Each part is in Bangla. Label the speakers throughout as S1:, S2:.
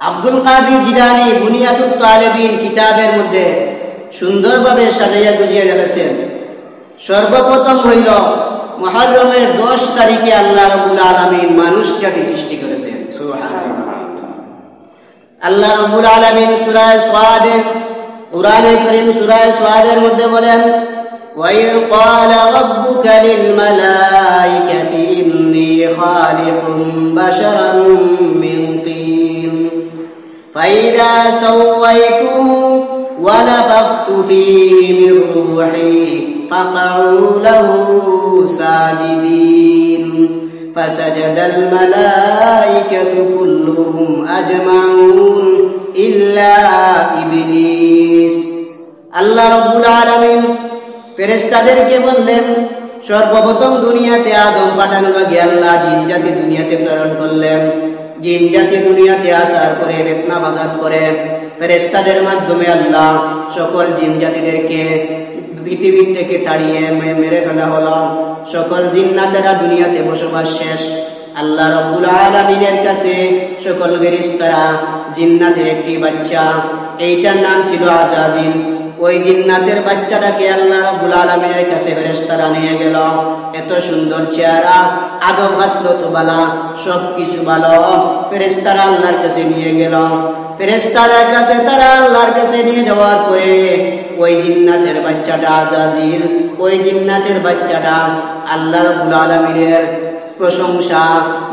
S1: আব্দুল কাদের জিলানী বুনিয়াতুত তালেবিন কিতাবের মধ্যে সুন্দরভাবে সাজাইয়া গুজিয়ে রেখেছেন। সর্বপ্রথম হইল মুহররমের 10 তারিখে আল্লাহ রাব্বুল আলামিন মানুষ জাতি সৃষ্টি করেছেন। সুবহানাল্লাহ। আল্লাহ রাব্বুল আলামিন সূরা সাদ, কুরআনে কারীম সূরা সাদের মধ্যে বলেন, ওয়াইল ক্বালা রাব্বুকা লিল মালাইকাতি ইন্নী খালিকুম বাশারান মিন তিন ফাইযা সাওয়াইতুহু ওয়া নাফাখতু ফীহি মির রূহি ফাকাউ লাহু সাজিদিন ফাসাজাদাল মালাইকাতু কুল্লুহুম আজমাউন ইল্লা ইবলিস। আল্লাহ রাব্বুল আলামিন ফেরেশতাদেরকে বললেন, সর্বপ্রথম দুনিয়াতে আদম পাঠানোর আগে আল্লাহ জিন জাতি দুনিয়াতে প্রেরণ করলেন। জিন জাতি দুনিয়াতে আসার পরে ফিতনা ফাসাদ করে ফেরেশতাদের মাধ্যমে আল্লাহ সকল জিন জাতিদেরকে পৃথিবী থেকে তাড়িয়ে মেরে ফেলা হলো। সকল জিন্নাতেরা দুনিয়াতে বসবাস শেষ। আল্লাহ রাব্বুল আলামিনের কাছে সকল ফেরেশতারা জিন্নাতের একটি বাচ্চা, এইটার নাম ছিল আজাজিল। ওই জিন্নাতের বাচ্চাটাকে আল্লাহ রাব্বুল আলামিনের কাছে ফেরেশতারা নিয়ে গেল। এত সুন্দর চেহারা, আদব হাসলত বালা, সবকিছু ভালো। ফেরেশতারা আল্লাহর কাছে নিয়ে গেল। ফেরেশতাদের কাছে তারা আল্লাহর কাছে নিয়ে যাওয়ার পরে ওই জিন্নাতের বাচ্চাটা আজাজিল, ওই জিন্নাতের বাচ্চাটা আল্লাহ রাব্বুল আলামিনের প্রশংসা,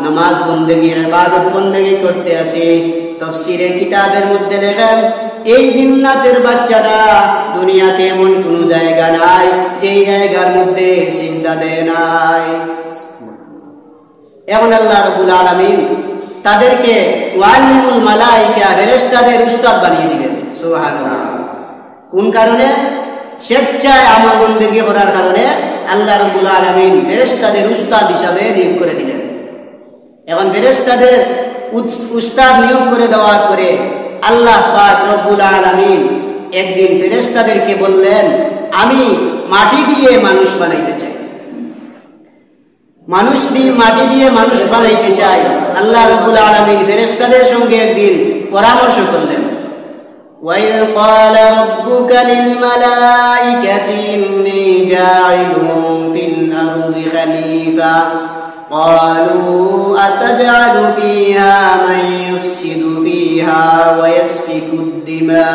S1: নামাজ বন্দেগী, ইবাদত বন্দেগী করতে আসে। তাফসীরে কিতাবের মধ্যে লেখেন, এই জিন্নাতের বাচ্চাটা দুনিয়াতে এমন কোন জায়গা নাই যেই জায়গার মধ্যে সিজদা দেয় নাই। এখন আল্লাহ রাব্বুল আলামিন তাদেরকে ওয়ালিমুল মালাইকা, ফেরেশতাদের উস্তাদ বানিয়ে দিলেন। সুবহানাল্লাহ। কোন কারণে? স্বেচ্ছায় আমল বন্দেগী করার কারণে আল্লাহ রাব্বুল আলামিন ফেরেশতাদের উস্তাদ হিসাবে নিয়োগ করে দিলেন। এখন ফেরেশতাদের উস্তাদ নিয়োগ করে দেওয়ার পরে আল্লাহ পাক রব্বুল আলামিন একদিন ফেরেশতাদেরকে বললেন, আমি মাটি দিয়ে মানুষ বানাইতে চাই, মাটি দিয়ে মানুষ বানাইতে চাই। আল্লাহ রাব্বুল আলামিন ফেরেশতাদের সঙ্গে একদিন পরামর্শ করলেন। ওয়াইল ক্বালা রাব্বুকা লিল মালাইকাতি ইন্নী জাইলুন ফিল আরদি খলিফা ক্বালু আতাজআলু ফীহা মান ইফসিদু ফীহা ওয়া ইয়াসফিকুদ দিমা।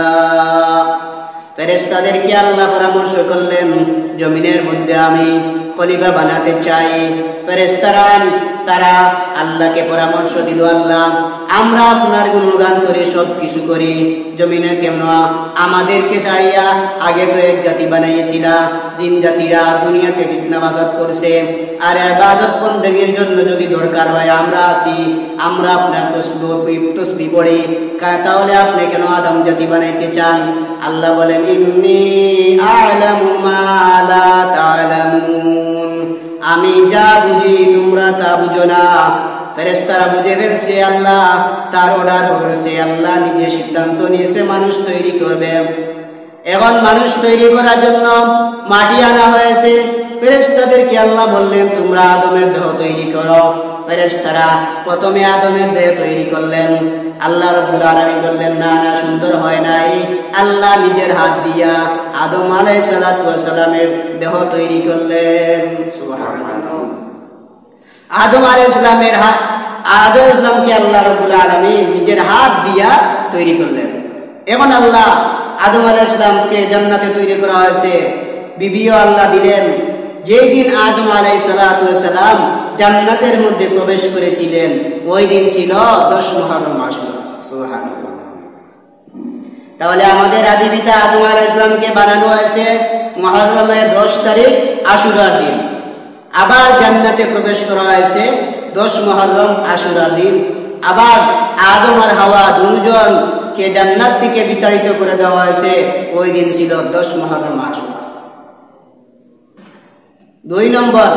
S1: ফেরেশতাদেরকে আল্লাহ পরামর্শ করলেন, জমিনের মধ্যে আমি খলিফা বানাতে চাই। ফেরেশতারা তারা আল্লাহকে পরামর্শ দিল, আল্লাহ আমরা আপনার গুণগান করে সব কিছু করি, জমিনে কেন আমাদেরকে ছাড়িয়া আগে তো এক জাতি বানাইয়েছিলা, জিন জাতিরা দুনিয়াতে ফিতনা ফাসাদ করছে, আর ইবাদত বন্দেগীর জন্য যদি দরকার হয় আমরা আসি, আমরা আপনার তসবিহ পড়ি, তাহলে আপনি কেন আদম জাতি বানাইতে চান? আল্লাহ বলেন, ইন্নী আ'লামু মা লা তা'লামুন, আমি যা বুঝি তোমরা তা বুঝো না। ফেরেশতারা বুঝে ফেলছে আল্লাহ তার অর্ডার করেছে, আল্লাহ নিজে সিদ্ধান্ত নিয়েছে মানুষ তৈরি করবে। এখন মানুষ তৈরি করার জন্য মাটি আনা হয়েছে। ফেরেশতাদেরকে আল্লাহ বললেন, তোমরা আদমের দেহ তৈরি করো। ফেরেশতারা প্রথমে আদমের দেহ তৈরি করলেন। আল্লাহ রাব্বুল আলামিন বললেন, না না, সুন্দর হয় নাই। আল্লাহ নিজের হাত দিয়া আদম আলাইহিস সালাতু ওয়াস সালামের দেহ তৈরি করলেন। সুবহানাল্লাহ। আদম আলাইহিস সালামের হাত, আদম ইসলামকে আল্লাহ রাব্বুল আলামিন নিজের হাত দিয়া তৈরি করলেন। এখন আল্লাহ আদম আলাইহিস সালামকে জান্নাতে তৈরি করা হয়েছে, বিবিও আল্লাহ দিলেন। যেই দিন আদম আলাইহিস সালাতু ওয়াস সালাম জান্নাতের মধ্যে প্রবেশ করেছিলেন, ওই দিন ছিল 10 মুহররম আশুরা। সুবহানাল্লাহ। তাহলে আমাদের আদি পিতা আদম আলাইহিস সালামকে বানানো হয়েছে মুহররমের 10 তারিখ আশুরার দিন। আবার জান্নাতে প্রবেশ করা হয়েছে 10 মুহররম আশুরার দিন। আবার আদম আর হাওয়া দুজনকে জান্নাত থেকে বিতাড়িত করে দেওয়া হয়েছে, ওই দিন ছিল 10 মুহররম আশুরা। 2 নম্বর,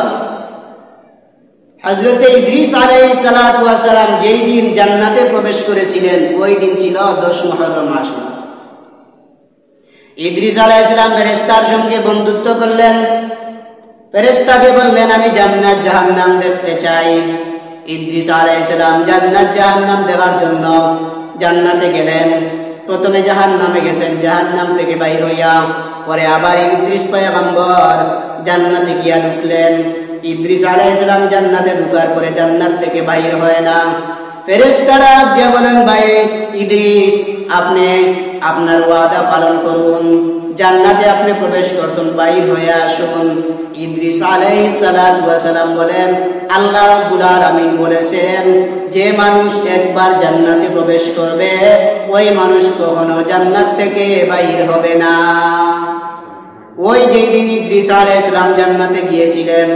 S1: হযরত ইদ্রিস আলাইহিস সালাতু ওয়াস সালাম যেই দিন জান্নাতে প্রবেশ করেছিলেন, ওই দিন ছিল 10 মুহররম আশুরা। ইদ্রিস আলাইহিস সালাম ফেরেশতার সঙ্গে বন্ধুত্ব করলেন। ফেরেশতাকে বললেন, আমি জান্নাত জাহান্নাম দেখতে চাই। ইদ্রিস আলাইহিস সালাম জান্নাত জাহান্নাম দেখার জন্য জান্নাতে গেলেন। প্রথমে জাহান্নামে গেছেন, জাহান্নাম থেকে বাইর হইয়া পরে আবার ইদ্রিস পয়গম্বর জান্নাতে গিয়া ঢুকলেন। ইদ্রিস আলাইহিস সালাম জান্নাতে ঢুকার পরে জান্নাত থেকে বাইর হয় না। ফেরেশতারা দিয়ে বলেন, ভাই ইদ্রিস, আপনি আপনার ওয়াদা পালন করুন, জান্নাতে আপনি প্রবেশ করছেন, বাইর হয়ে আসুন। ইদ্রিস আলাইহিস সালাতু ওয়া সালাম বলেন, আল্লাহ রাব্বুল আলামিন বলেছেন যে মানুষ একবার জান্নাতে প্রবেশ করবে ওই মানুষ কখনো জান্নাত থেকে বাইর হবে না। ওই যেই দিন ইদ্রিস আলাইহিস সালাম জান্নাতে গিয়েছিলেন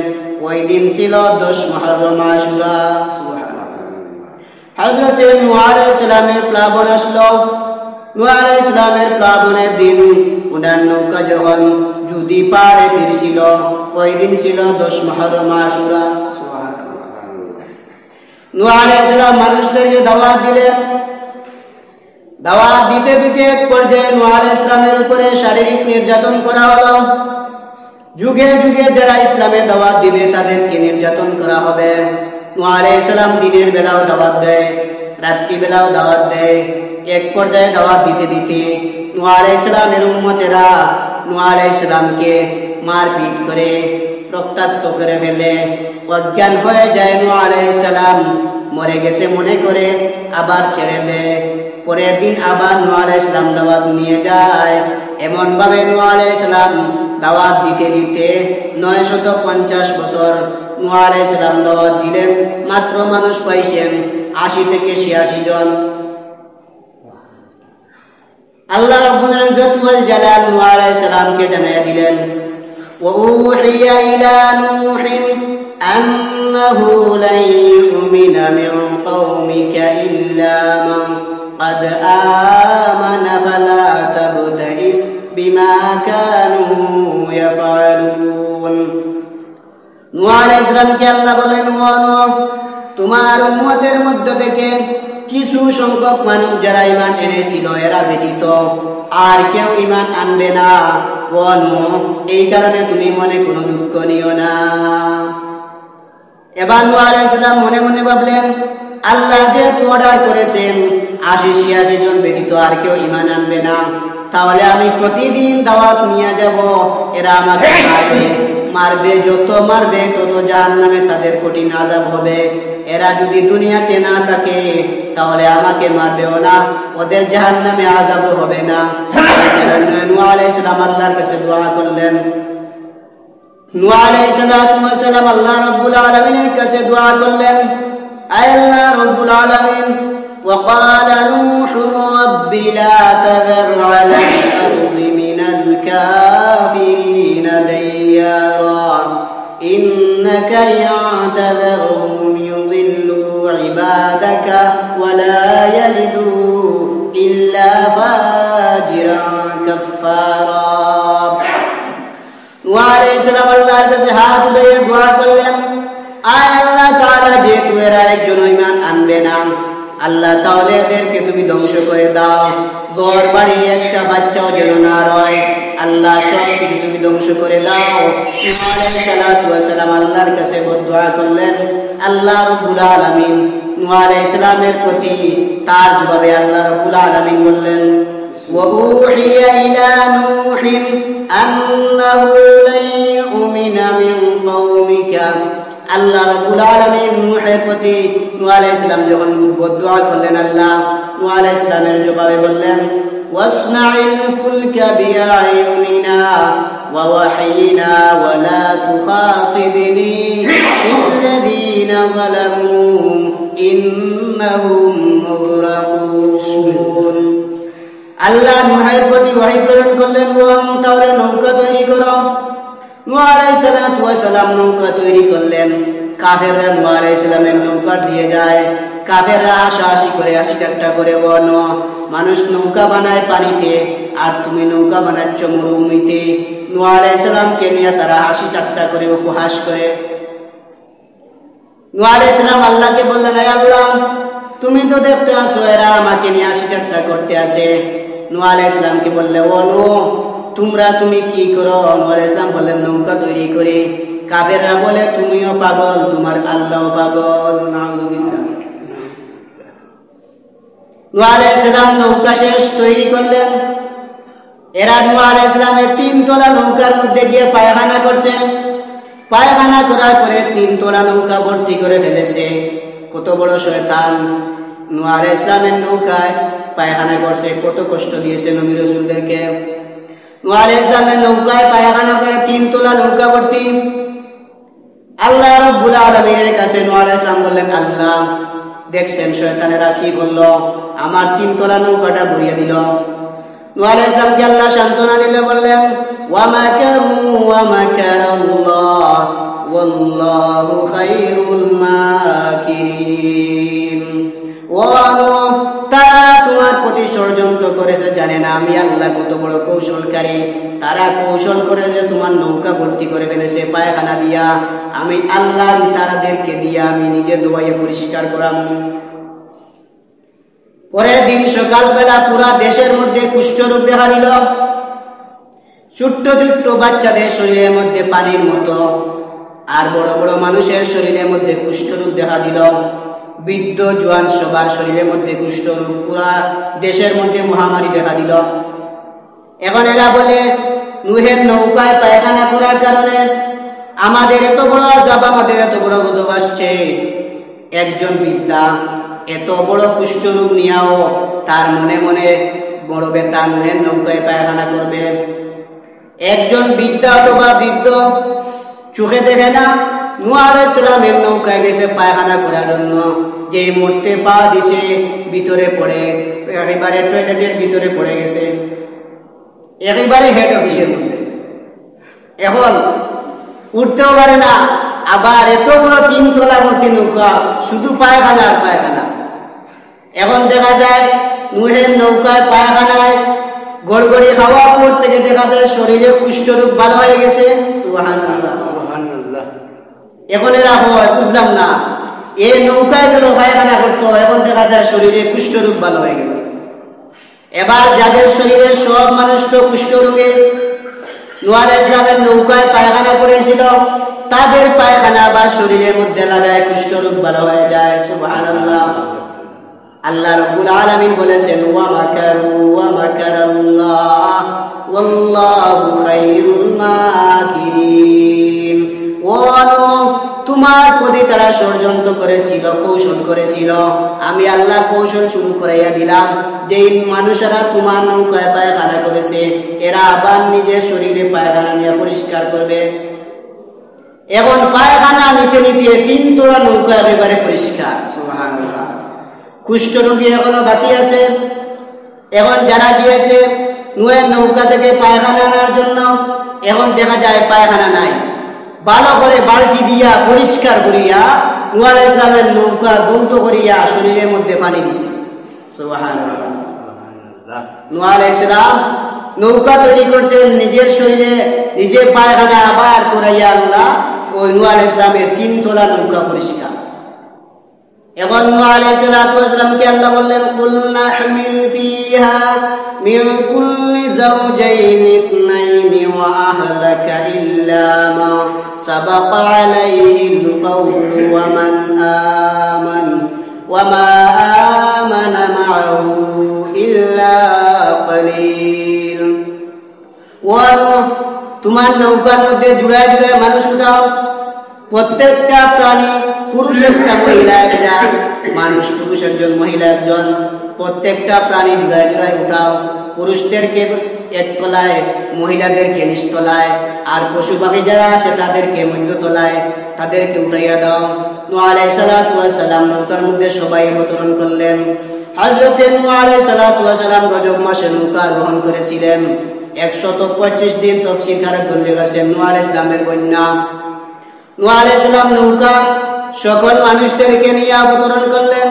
S1: ওই দিন ছিল 10 মুহররম আশুরা। হযরত নূহ আলাইহিস সালামের প্লাবন আসলো। নূহ আলাইহিস সালামের প্লাবনের দিন উনার নৌকা যখন যদি পাড়ে ফিরছিল ওই দিন ছিল 10 মুহররম আশুরা। নূহ আলাইহিস সালাম মানুষদেরকে দাওয়াত দিলেন। দাওয়াত দিতে দিতে এক পর্যায়ে নূহ আলাইহিস সালামের উপরে শারীরিক নির্যাতন করা হলো। যুগে যুগে যারা ইসলামে দাওয়াত দিবে তাদেরকে নির্যাতন করা হবে। নূহ আলাইহিস সালাম দিনের বেলাও দাওয়াত দেয়, রাত্রি বেলাও দাওয়াত দেয়। এক পর্যায়ে দাওয়াত দিতে দিতে নূহ আলাইহিস সালামের উম্মতেরা নূহ আলাইহিস সালামকে মারপিট করে রক্তাক্ত করে ফেলে, অজ্ঞান হয়ে যায়। নূহ আলাইহিস সালাম মরে গেছে মনে করে আবার ছেড়ে দেয়। পরের দিন আবার নূহ আলাইহিস সালাম দাওয়াত নিয়ে যায়। এমন ভাবে নূহ আলাইহিস সালাম দাওয়াত দিতে দিতে 950 বছর নূহ আলাইহিস সালাম দাওয়াত দিলেন। মাত্র মানুষ পাইছেন 80 থেকে 86 জন। আল্লাহ রাব্বুল ইজ্জত ওয়াল জালাল নূহ আলাইহিস সালামকে জানিয়ে দিলেন, ওয়া উহিয়া ইলা নূহিন আন্নাহু লা ইউমিনা মিন কওমিকা ইল্লা মান قد آمن فلا تبتئس بما كانوا يفعلون। নূহ আলাইহিস সালামকে আল্লাহ বলেন, ও নূহ, তোমার উম্মতের মধ্য থেকে কিছু সংখ্যক মানুষ যারা ঈমান এনেছিল এরা ব্যতীত আর কেউ ঈমান আনবে না। ও নূহ, এই কারণে তুমি মনে কোনো দুঃখ নিও না। এবার নূহ আলাইহিস সালাম মনে মনে ভাবলেন, আল্লাহ যেহেতু অর্ডার করেছেন 80-86 জন ব্যতীত আর কেউ ঈমান আনবে না, তাহলে আমি প্রতিদিন দাওয়াত নিয়ে যাব। এরা আমাকে মারবে, যত মারবে তত জাহান্নামে তাদের কঠিন আযাব হবে। এরা যদি দুনিয়াতে না থাকে তাহলে আমাকে মারবেও না, ওদের জাহান্নামে আযাব হবে না। নূহ আলাইহিস সালাম আল্লাহর কাছে দোয়া করলেন। নূহ আলাইহিস সালাম আল্লাহ রাব্বুল আলামিনের কাছে দোয়া করলেন, আয় আল্লাহ রাব্বুল আলামিন, وقال نوح رب لا تذر على الأرض من الكافرين ديارا إنك إن تذرهم يضلوا عبادك ولا يلدوا إلا فاجرا كفارا। নূহ আলাইহিস সালাম আল্লাহর কাছে হাত ধরে দোয়া করলেন, আয় আল্লাহ তাআলা, যেহেতু এরা একজন ঈমান আনবে না, আল্লাহ তাহলে এদেরকে তুমি ধ্বংস করে দাও, ঘর বাড়ি একটা বাচ্চাও যেন না রয়। আল্লাহ সব কিছু তুমি ধ্বংস করে দাও। নূহ আলাইহিস সালাতু ওয়া সালাম আল্লাহর কাছে দোয়া করলেন। আল্লাহ রাব্বুল আলামিন নূহ আলাইহিস সালামের প্রতি তার জবাবে আল্লাহ রাব্বুল আলামিন বললেন, ওয়া উহিয়া ইলা নূহিন আন্নাহু লা ইউমিনা মিন কওমিকা। আল্লাহ রাব্বুল আলামিন নূহের প্রতি নূহ আলাইহিস সালাম যখন দোয়া করলেন, আল্লাহ নূহ আলাইহিস সালামের জবাবে বললেন, ওয়াসনাইল ফুলকা বিআয়ুনিনা ওয়া ওয়াহিনা ওয়া লা তুখাতিবনি ইল্লাযীনা যালামু ইন্নাহুম মুগরাকুন। আল্লাহ নূহের প্রতি ওহী প্রেরণ করলেন, ও তাহলে নৌকা তৈরি করো। নূহ আলাইহিস সালাম নৌকা তৈরি করলেন। কাফেররা নূহ আলাইহিস সালামের নৌকা দিয়ে যায়। কাফেররা হাসাহাসি করে, হাসি ঠাট্টা করে, ও নূহ, মানুষ নৌকা বানায় পানিতে আর তুমি নৌকা বানাচ্ছ মরুভূমিতে। নূহ আলাইহিস সালামকে নিয়ে তারা হাসি ঠাট্টা করে, উপহাস করে। নূহ আলাইহিস সালাম আল্লাহকে বললেন, হে আল্লাহ, তুমি তো দেখতে আসো এরা আমাকে নিয়ে হাসি ঠাট্টা করতে আসে। নূহ আলাইহিস সালামকে বললে, ও নূহ, তুমি কি করো? নূহ আলাইহিস সালাম বললেন, নৌকা তৈরি করে। কাফেররা বলে, তুমিও পাগল, তোমার আল্লাহও পাগল। নাউযুবিল্লাহ। নূহ আলাইহিস সালাম নৌকা শেষ তৈরি করলেন। এরা নূহ আলাইহিস সালামের 3 তলা নৌকার মধ্যে গিয়ে পায়খানা করছে। পায়খানা করার পরে 3 তলা নৌকা ভর্তি করে ফেলেছে। কত বড় শয়তান! নূহ আলাইহিস সালামের নৌকায় পায়খানা করছে, কত কষ্ট দিয়েছে নবী রাসূলদেরকে। নূহ আলাইহিস সালামের নৌকায় পায়খানা করে 3 তলা নৌকা ভর্তি। আল্লাহ রাব্বুল আলামিনের কাছে নূহ আলাইহিস সালাম বললেন, আল্লাহ দেখছেন শয়তানেরা কি করলো, আমার 3 তলা নৌকাটা ভরিয়ে দিল। নূহ আলাইহিস সালামকে আল্লাহ সান্ত্বনা দিলে বললেন, ওয়া মাকারু ওয়া মাকারাল্লাহ ওয়াল্লাহু খায়রুল মাকিরিন। ওয়া নূহ, তারা তোমার প্রতি ষড়যন্ত্র করেছে, জানে না আমি আল্লাহ কত বড় কৌশলকারী। তারা কৌশল করে যে তোমার নৌকা ভর্তি করে ফেলেছে পায়খানা দিয়া, আমি আল্লাহ তারাদেরকে দিয়া আমি নিজে দোয়াইয়ে পরিষ্কার করাবো। পরের দিন সকালবেলা পুরা দেশের মধ্যে কুষ্ঠরোগ দেখা দিল। ছোট্ট ছোট্ট বাচ্চাদের শরীরের মধ্যে পানির মতো, আর বড় বড় মানুষের শরীরের মধ্যে কুষ্ঠরোগ দেখা দিল। বৃদ্ধ জোয়ান সবার শরীরের মধ্যে কুষ্ঠরোগ, পুরা দেশের মধ্যে মহামারী দেখা দিল। এখন এরা বলে নূহের নৌকায় পায়খানা করার কারণে আমাদের এত বড় আযাব, আমাদের এত বড় গজব আসছে। একজন বৃদ্ধা এত বড় কুষ্ঠরোগ নিয়েও তার মনে মনে বড় ব্যথা, নূহের নৌকায় পায়খানা করবে। একজন বৃদ্ধা অথবা বৃদ্ধ চোখে দেখে না, নূহ আলাইহিস সালামের নৌকায় গেছে পায়খানা করার জন্য, যে মুহূর্তে পা দিছে ভিতরে পড়ে, একেবারে টয়লেটের ভিতরে পড়ে গেছে, একেবারে হেড অফিসের মধ্যে। এখন উঠতেও পারে না, আবার এত বড় 3 তলা ভর্তি নৌকা, শুধু পায়খানা আর পায়খানা। এখন দেখা যায় নূহের নৌকায় পায়খানায় গড়গড়ি খাওয়ার পর থেকে দেখা যায় শরীরে কুষ্ঠরোগ ভালো হয়ে গেছে। সুবহানাল্লাহ, সুবহানাল্লাহ। এখন এরা হয় বুঝলাম না, এই নৌকায় গেল পায়খানা করতো, এখন দেখা যায় শরীরে কুষ্ঠরোগ ভালো হয়ে গেল। এবার যাদের শরীরে সব মানুষ তো কুষ্ঠরোগে, নূহ আলাইহিস সালামের নৌকায় পায়খানা করেছিল, তাদের পায়খানা আবার শরীরের মধ্যে লাগায় কুষ্ঠরোগ ভালো হয়ে যায়। সুবহানাল্লাহ। আল্লাহ রাব্বুল আলামিন বলেছেন, ওয়া মাকারু ওয়া মাকারাল্লাহ ওয়াল্লাহু খায়রুল মাকিরিন। ওয়া নূহ, তোমার প্রতি তারা ষড়যন্ত্র করেছিল, কৌশল করেছিল, আমি আল্লাহ কৌশল শুরু করাইয়া দিলাম। যেই মানুষেরা তোমার নৌকায় পায়খানা করেছে, এরা আবার নিজের শরীরে পায়খানা নিয়ে পরিষ্কার করবে। এখন পায়খানা নিতে নিতে 3 তলা নৌকা একেবারে পরিষ্কার। সুবহানাল্লাহ। কুষ্ঠরোগী এখনো বাকি আছে। এখন যারা গিয়েছে নূহের নৌকা থেকে পায়খানা আনার জন্য, এখন দেখা যায় পায়খানা নাই। ভালো করে বালতি দিয়া পরিষ্কার করিয়া নূহ আলাইহিস সালামের নৌকা দৌত করিয়া শরীরের মধ্যে পানি দিছে। সুবহানাল্লাহ। নূহ আলাইহিস সালাম নৌকা তৈরি করছেন, নিজের শরীরে নিজে পায়খানা আবার করাইয়া আল্লাহ ওই নূহ আলাইহিস সালামের 3 তলা নৌকা পরিষ্কার। এখন নূহ আলাইহিস সালামকে আল্লাহ বললেন, কুলনা হামিল ফিহা মিন কুল্লি যাওজাইন ইসনাইনি ওয়া আহলাকা ইল্লা মা সাবাকা আলাইহিল কওলু ওয়া মান ওয়া মা আমানা মাআহু ইল্লা কলিল। ওয়া তোমার নৌকার মধ্যে জুড়ায় জুড়ায় মানুষ উঠাও, প্রত্যেকটা প্রাণী, পুরুষ একটা মহিলা একটা, মানুষ পুরুষ একজন মহিলা একজন, প্রত্যেকটা প্রাণী জোড়ায় জোড়ায় উঠাও। পুরুষদেরকে এক তলায়, মহিলাদেরকে নিচ তলায়, আর পশু পাখি যারা আছে তাদেরকে মধ্য তলায়, তাদেরকে উঠাইয়া দাও। নূহ আলাইহিস সালাম নৌকার মধ্যে সবাই অবতরণ করলেন। হযরতে নূহ আলাইহিস সালাম রজব মাসে নৌকা আরোহণ করেছিলেন। 125 দিন তফসিরকারক বলে গেছেন নূহ আলাইহিস সালামের বন্যা। নূহ আলাইহিস সালাম নৌকা সকল মানুষদেরকে নিয়ে অবতরণ করলেন।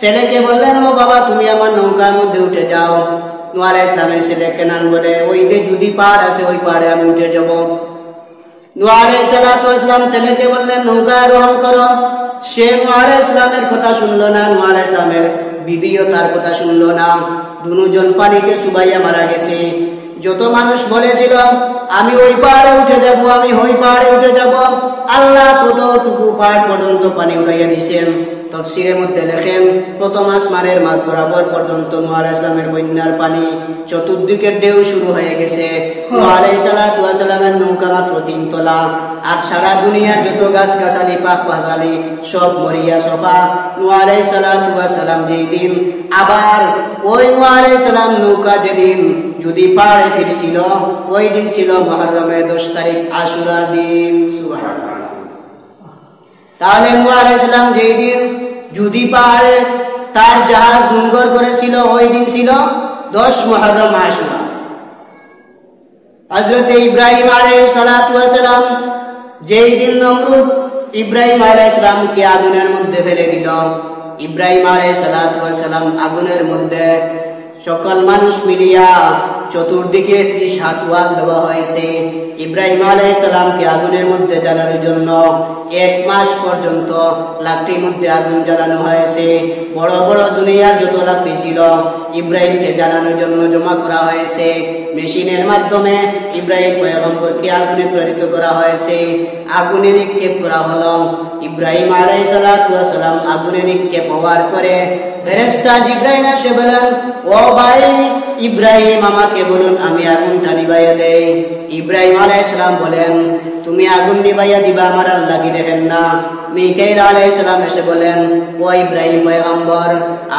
S1: ছেলেকে বললেন, ও বাবা তুমি আমার নৌকার মধ্যে উঠে যাও। নূহ আলাইহিস সালামের ছেলে কেনান বলে, ওই যে যদি পাহাড় আছে ওই পাহাড়ে আমি উঠে যাব। নূহ আলাইহিস সালাম ছেলেকে বললেন, নৌকা আরোহণ করো। সে নূহ আলাইহিস সালামের কথা শুনলো না, নূহ আলাইহিস সালামের বিবিও তার কথা শুনলো না। দুজন পানিতে চুবাইয়া মারা গেছে। যত মানুষ বলেছিল আমি ওই পাহাড়ে উঠে যাব, আমি ওই পাহাড়ে উঠে যাব, আল্লাহ ততটুকু পাহাড় পর্যন্ত পানি উঠাইয়া দিয়েছেন। তাফসীরের মধ্যে লেখেন প্রথম আসমানের মাঝ বরাবর পর্যন্ত নূহ আলাইহিস সালামের বন্যার পানি, চতুর্দিকের ঢেউ শুরু হয়ে গেছে। নূহ আলাইহিস সালামের নৌকা মাত্র 3 তলা, আর সারা দুনিয়ার যত গাছ গাছালি পাক পাখালি সব মরিয়া সফা। নূহ আলাইহিস সালাম যেই দিন আবার ওই নূহ আলাইহিস সালাম নৌকা যেদিন যদি পাড়ে ফিরছিল, ওই দিন ছিল মুহররমের 10 তারিখ, আশুরার দিন। সুবহানাল্লাহ। তাহলে নূহ আলাইহিস সালাম যেই দিন যদি পাড়ে তার জাহাজ নোঙর করেছিল, ওই দিন ছিল 10 মুহররম, আশুরা। হযরত ইব্রাহিম আলাইহিস সালাম যেই দিন নমরুদ ইব্রাহিম আলাইহিস সালামকে আগুনের মধ্যে ফেলে দিল, ইব্রাহিম আলাইহিস সালাম আগুনের মধ্যে সকল মানুষ মিলিয়া চতুর্দিকে 30 হাত ওয়াল দেওয়া হয়েছে। ইব্রাহিম আলাইহিস সালামকে আগুনের মধ্যে জ্বালানোর জন্য 1 মাস পর্যন্ত লাকড়ির মধ্যে আগুন জ্বালানো হয়েছে। বড় বড় দুনিয়ার যত লাকড়ি ছিল ইব্রাহিমকে জ্বালানোর জন্য জমা করা হয়েছে। মেশিনের মাধ্যমে ইব্রাহিম পয়গম্বরকে আগুনে প্রেরিত করা হয়েছে। আগুনে নিক্ষেপ করা হলো। ইব্রাহিম আলাইহিস সালাম আগুনে নিক্ষেপ হওয়ার পরে ফেরেশতা জিবরাইল এসে বলেন, ও ভাই ইব্রাহিম, আমাকে বলুন আমি আগুনটা নিভাইয়া দেই। ইব্রাহিম আলাইহিস সালাম বলেন, তুমি আগুন নিভাইয়া দিবা, আমার আল্লাহ কি দেখেন না? মিকাইল আলাইহিস সালাম এসে বলেন, ও ইব্রাহিম পয়গম্বর,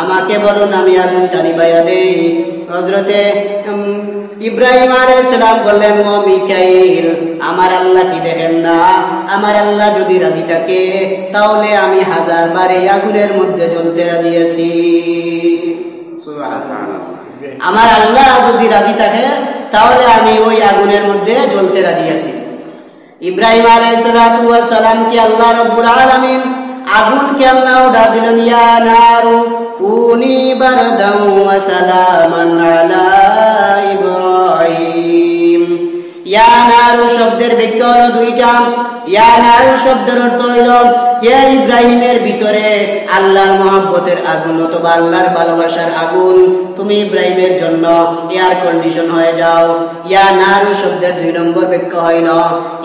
S1: আমাকে বলুন আমি আগুনটা নিভাইয়া দেই। হযরতে ইব্রাহিম আলাইহিস সালাম বললেন, ও মিকাইল, আমার আল্লাহ কি দেখেন না? আমার আল্লাহ যদি রাজি থাকে তাহলে আমি 1000 বার এই আগুনের মধ্যে জ্বলতে রাজি আছি। সুবহানাল্লাহ। আমার আল্লাহ যদি রাজি থাকে তাহলে আমি ওই আগুনের মধ্যে জ্বলতে রাজি আছি। ইব্রাহিম আলাইহিস সালামকে আল্লাহ রাব্বুল আলামিন আগুনকে আল্লাহ অর্ডার দিলেন, ইয়া নারু কুনি বারদান ওয়া সালামান আলা ইব্রাহিম। ইয়া নারু শব্দের ব্যাখ্যা হলো দুইটা। ইয়া নারু শব্দের অর্থ হলো হে ইব্রাহিমের ভিতরে আল্লাহর মহব্বতের আগুন অথবা আল্লাহর ভালোবাসার আগুন, তুমি ইব্রাহিমের জন্য এয়ার কন্ডিশন হয়ে যাও। ইয়া নারু শব্দের 2 নম্বর ব্যাখ্যা হইল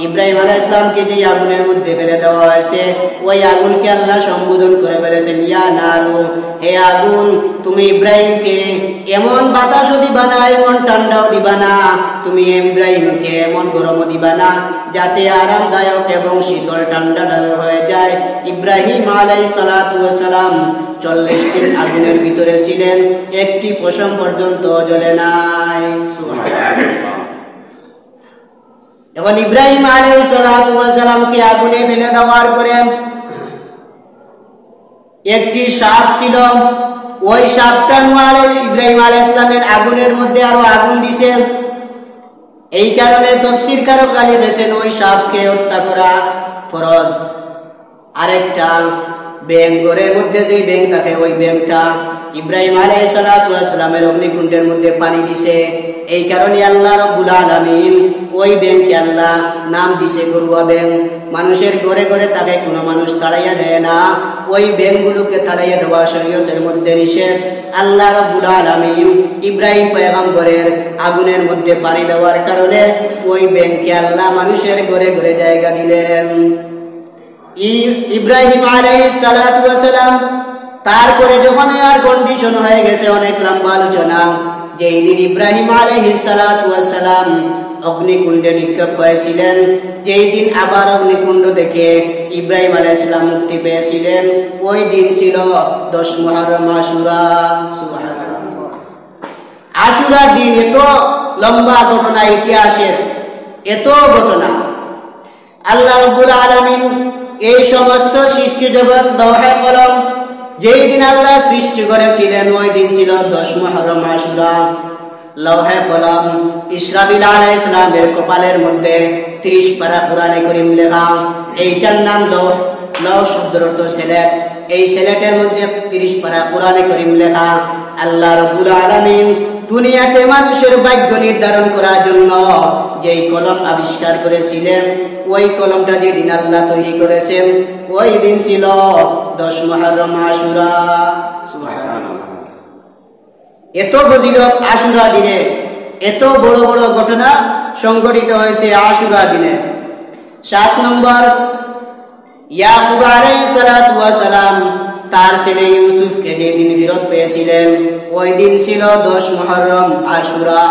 S1: ইব্রাহিম আলাইহিস সালামকে যে আগুনের মধ্যে ফেলে দেওয়া হয়েছে, ওই আগুনকে আল্লাহ সম্বোধন করে বলেছেন, ইয়া নারু, হে আগুন, তুমি ইব্রাহিমকে এমন বাতাসও দিবা না, এমন ঠান্ডাও দিবা না, তুমি ইব্রাহিমকে এমন গরমও দিবা না যাতে আরামদায়ক এবং শীতল ঠান্ডা হয়ে যায়। ইব্রাহিম আলাইহিস সালাম 40 দিন আগুনের ভিতরে ছিলেন, একটি পশম পর্যন্ত জ্বলে নাই। সুবহানাল্লাহ। এখন ইব্রাহিম আলাইহিস সালামকে আগুনে ফেলে দেওয়ার পরে একটি সাপ ছিল, ওই সাপটা ইব্রাহিম আলাইহিস সালামের আগুনের মধ্যে আরো আগুন দিছে। এই কারণে তাফসীরকারক লিখেছেন ওই সাপকে হত্যা করা ফরজ। আরেকটা ব্যাঙ, ঘরের মধ্যে যে ব্যাঙ থাকে, ওই ব্যাঙটা ইব্রাহিম আলাইহিস সালামের অগ্নিকুণ্ডের মধ্যে পানি দিছে। এই কারণে আল্লাহ রাব্বুল আলামিন ওই ব্যাঙকে আল্লাহ নাম দিছে গরুয়া ব্যাঙ। মানুষের ঘরে ঘরে তাকে কোনো মানুষ তাড়াইয়া দেয় না, ওই ব্যাঙগুলোকে তাড়াইয়া দেওয়া শরীয়তের মধ্যে নিষেধ। আল্লাহ রাব্বুল আলামিন ইব্রাহিম পয়গম্বরের আগুনের মধ্যে পানি দেওয়ার কারণে ওই ব্যাঙকে আল্লাহ মানুষের ঘরে ঘরে জায়গা দিলেন। ইব্রাহিম আলাইহিস সালাম তারপরে যখন এয়ার কন্ডিশন হয়ে গেছে, অনেক লম্বা আলোচনা, যেই দিন ইব্রাহিম আলাইহিস সালাম অগ্নিকুণ্ডে নিক্ষেপ হয়েছিলেন, যেই দিন আবার অগ্নিকুণ্ড দেখে ইব্রাহিম আলাইহিস সালাম মুক্তি পেয়েছিলেন, ওই দিন ছিল 10 মুহররম, আশুরা। সুবহানাল্লাহ। আশুরার দিন এত লম্বা ঘটনা, ইতিহাসের এত ঘটনা। আল্লাহ রাব্বুল আলামিন এই সমস্ত সৃষ্টি জগৎ লৌহে কলম যেই দিন আল্লাহ সৃষ্টি করেছিলেন, ওই দিন ছিল 10 মুহররম, আশুরা। লৌহে কলম ইসরাফিল আলাইহিস সালামের কপালের মধ্যে 30 পারা কোরআনে কারীম লেখা। এইটার নাম লৌহ। লৌহ শব্দের অর্থ সিলেট। এই সিলেটের মধ্যে 30 পারা কোরআনে কারীম লেখা। আল্লাহ রাব্বুল আলামিন দুনিয়াতে মানুষের ভাগ্য নির্ধারণ করার জন্য যেই কলম আবিষ্কার করেছিলেন, ওই কলমটা যেদিন আল্লাহ তৈরি করেছেন, ওই দিন ছিল 10 মুহররম, আশুরা। সুবহানাল্লাহ। এত ফজিলত আশুরা দিনে, এত বড় বড় ঘটনা সংঘটিত হয়েছে আশুরা দিনে। 7 নম্বর, ইয়াকুব আলাইহিস সালাম তার ছেলে ইউসুফকে যেদিন ফেরত পেয়েছিলেন ওই দিন ছিল 10 মুহররম আশুরা।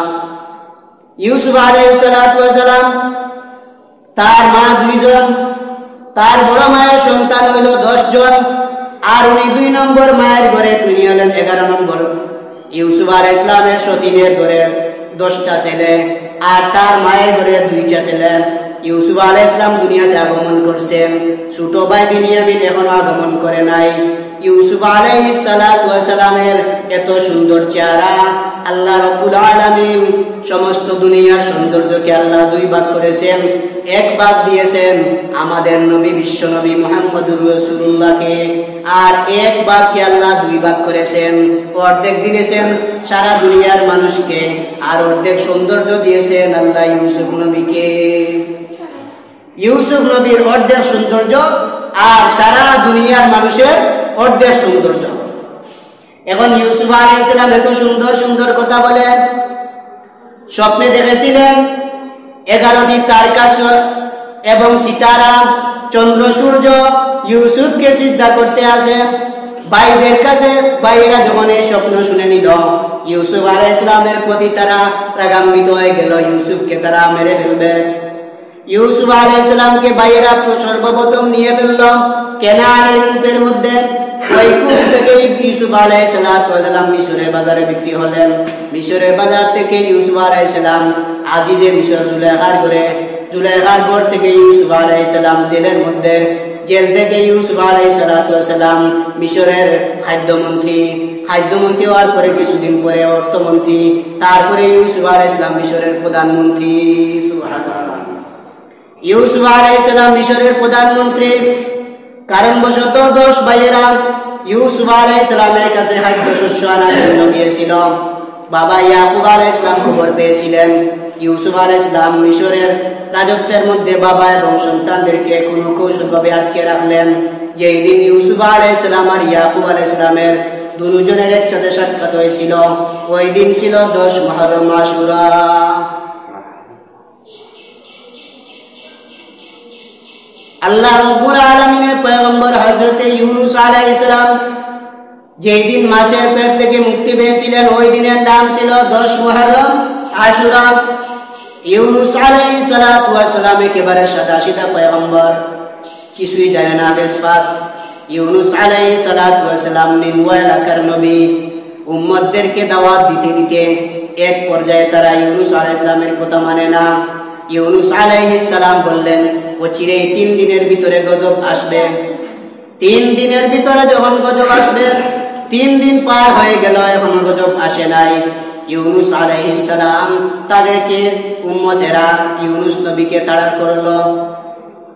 S1: ইউসুফ আলাইহিস সালাতু ওয়াস সালাম তার মা 2 জন, তার বড় মায়ের সন্তান হইল 10 জন, আর উনি 2 নম্বর মায়ের ঘরে তিনি হলেন 11 নম্বর। ইউসুফ আলাইহিস সালামের সতীনের ঘরে 10টা ছেলে আর তার মায়ের ঘরে 2টা ছেলে। ইউসুফ আলাইহিস সালাম দুনিয়াতে আগমন করছেন, ছোট ভাই বিনিয়ামিন এখনো আগমন করে নাই। ইউসুফ আলাইহিস সালাতু ওয়াস সালামের এত সুন্দর চেহারা, আল্লাহ রাব্বুল আলামিন সমস্ত দুনিয়ার সৌন্দর্যকে আল্লাহ 2 ভাগ করেছেন। এক ভাগ দিয়েছেন আমাদের নবী বিশ্ব নবী মুহাম্মদুর রাসূলুল্লাহকে, আর এক ভাগকে আল্লাহ 2 ভাগ করেছেন। অর্ধেক দিয়েছেন সারা দুনিয়ার মানুষকে, আর অর্ধেক সৌন্দর্য দিয়েছেন আল্লাহ ইউসুফ নবীকে। ইউসুফ নবীর অর্ধেক সৌন্দর্য আর সারা দুনিয়ার মানুষের অর্ধেক সৌন্দর্য। এখন ইউসুফ আলাইহিস সালাম এত সুন্দর সুন্দর কথা বলেন। স্বপ্নে দেখেছিলেন 11টি তারকা এবং সিতারা, চন্দ্র সূর্য ইউসুফকে সিজদা করতে আসে। ভাইদের কাছে ভাইয়েরা যখন এই স্বপ্ন শুনে নিল, ইউসুফ আলাইহিস সালামের প্রতি তারা রাগান্বিত হয়ে গেল, ইউসুফকে তারা মেরে ফেলবে। ইউসুফ আলাইহিস সালামকে ভাইয়েরা সর্বপ্রথম নিয়ে ফেলল কেনানের কূপের মধ্যে। ওই কূপ থেকে ইউসুফ আলাইহিস সালাম মিশরের বাজারে বিক্রি হলেন। মিশরের বাজার থেকে ইউসুফ আলাইহিস সালাম আজিজে মিশর জুলেখার ঘরে, জুলেখার ঘর থেকে ইউসুফ আলাইহিস সালাম জেলের মধ্যে, জেল থেকে ইউসুফ আলাইহিস সালাম মিশরের খাদ্যমন্ত্রী হওয়ার পরে কিছুদিন পরে অর্থমন্ত্রী, তারপরে ইউসুফ আলাইহিস সালাম মিশরের প্রধানমন্ত্রী। সুবহানাল্লাহ। ইউসুফ আলাইহিস সালাম মিশরের প্রধানমন্ত্রী। কারণবশত 10 ভাইয়েরা ইউসুফ আলাইহিস সালামের কাছে খাদ্যশস্য আনার জন্য গিয়েছিল। বাবা ইয়াকুব আলাইহিস সালাম খবর পেয়েছিলেন ইউসুফ আলাইহিস সালাম মিশরের রাজত্বের মধ্যে বাবা এবং সন্তানদেরকে কোনো কৌশলভাবে আটকে রাখলেন। যেই দিন ইউসুফ আলাইহিস সালাম আর ইয়াকুব আলাইহিস সালামের দুজনের একসাথে সাক্ষাৎ হয়েছিল, ওই দিন ছিল 10 মুহররম আশুরা। আল্লাহ রাব্বুল আলামিনের পয়গম্বর হযরত ইউনূস আলাইহিস সালাম যেই দিন মাছের পেট থেকে মুক্তি পেয়েছিলেন, ওই দিনের নাম ছিল 10 মুহররম আশুরা। ইউনূস আলাইহিস সালাম একেবারে সাদাসিধা পয়গম্বর, কিছুই জানে না ফেসফাস। ইউনূস আলাইহিস সালাম নিনওয়া এলাকার নবী। উম্মতদেরকে দাওয়াত দিতে দিতে এক পর্যায়ে তারা ইউনূস আলাইহিস সালামের কথা মানে না। ইউনূস আলাইহিস সালাম বললেন, ও চিরে 3 দিনের ভিতরে গজব আসবে। 3 দিনের ভিতরে যখন গজব আসবে, 3 দিন পার হয়ে গেল, এখনো গজব আসে নাই। ইউনূস আলাইহিস সালাম তাদেরকে উম্মতেরা ইউনূস নবীকে তাড়া করলো।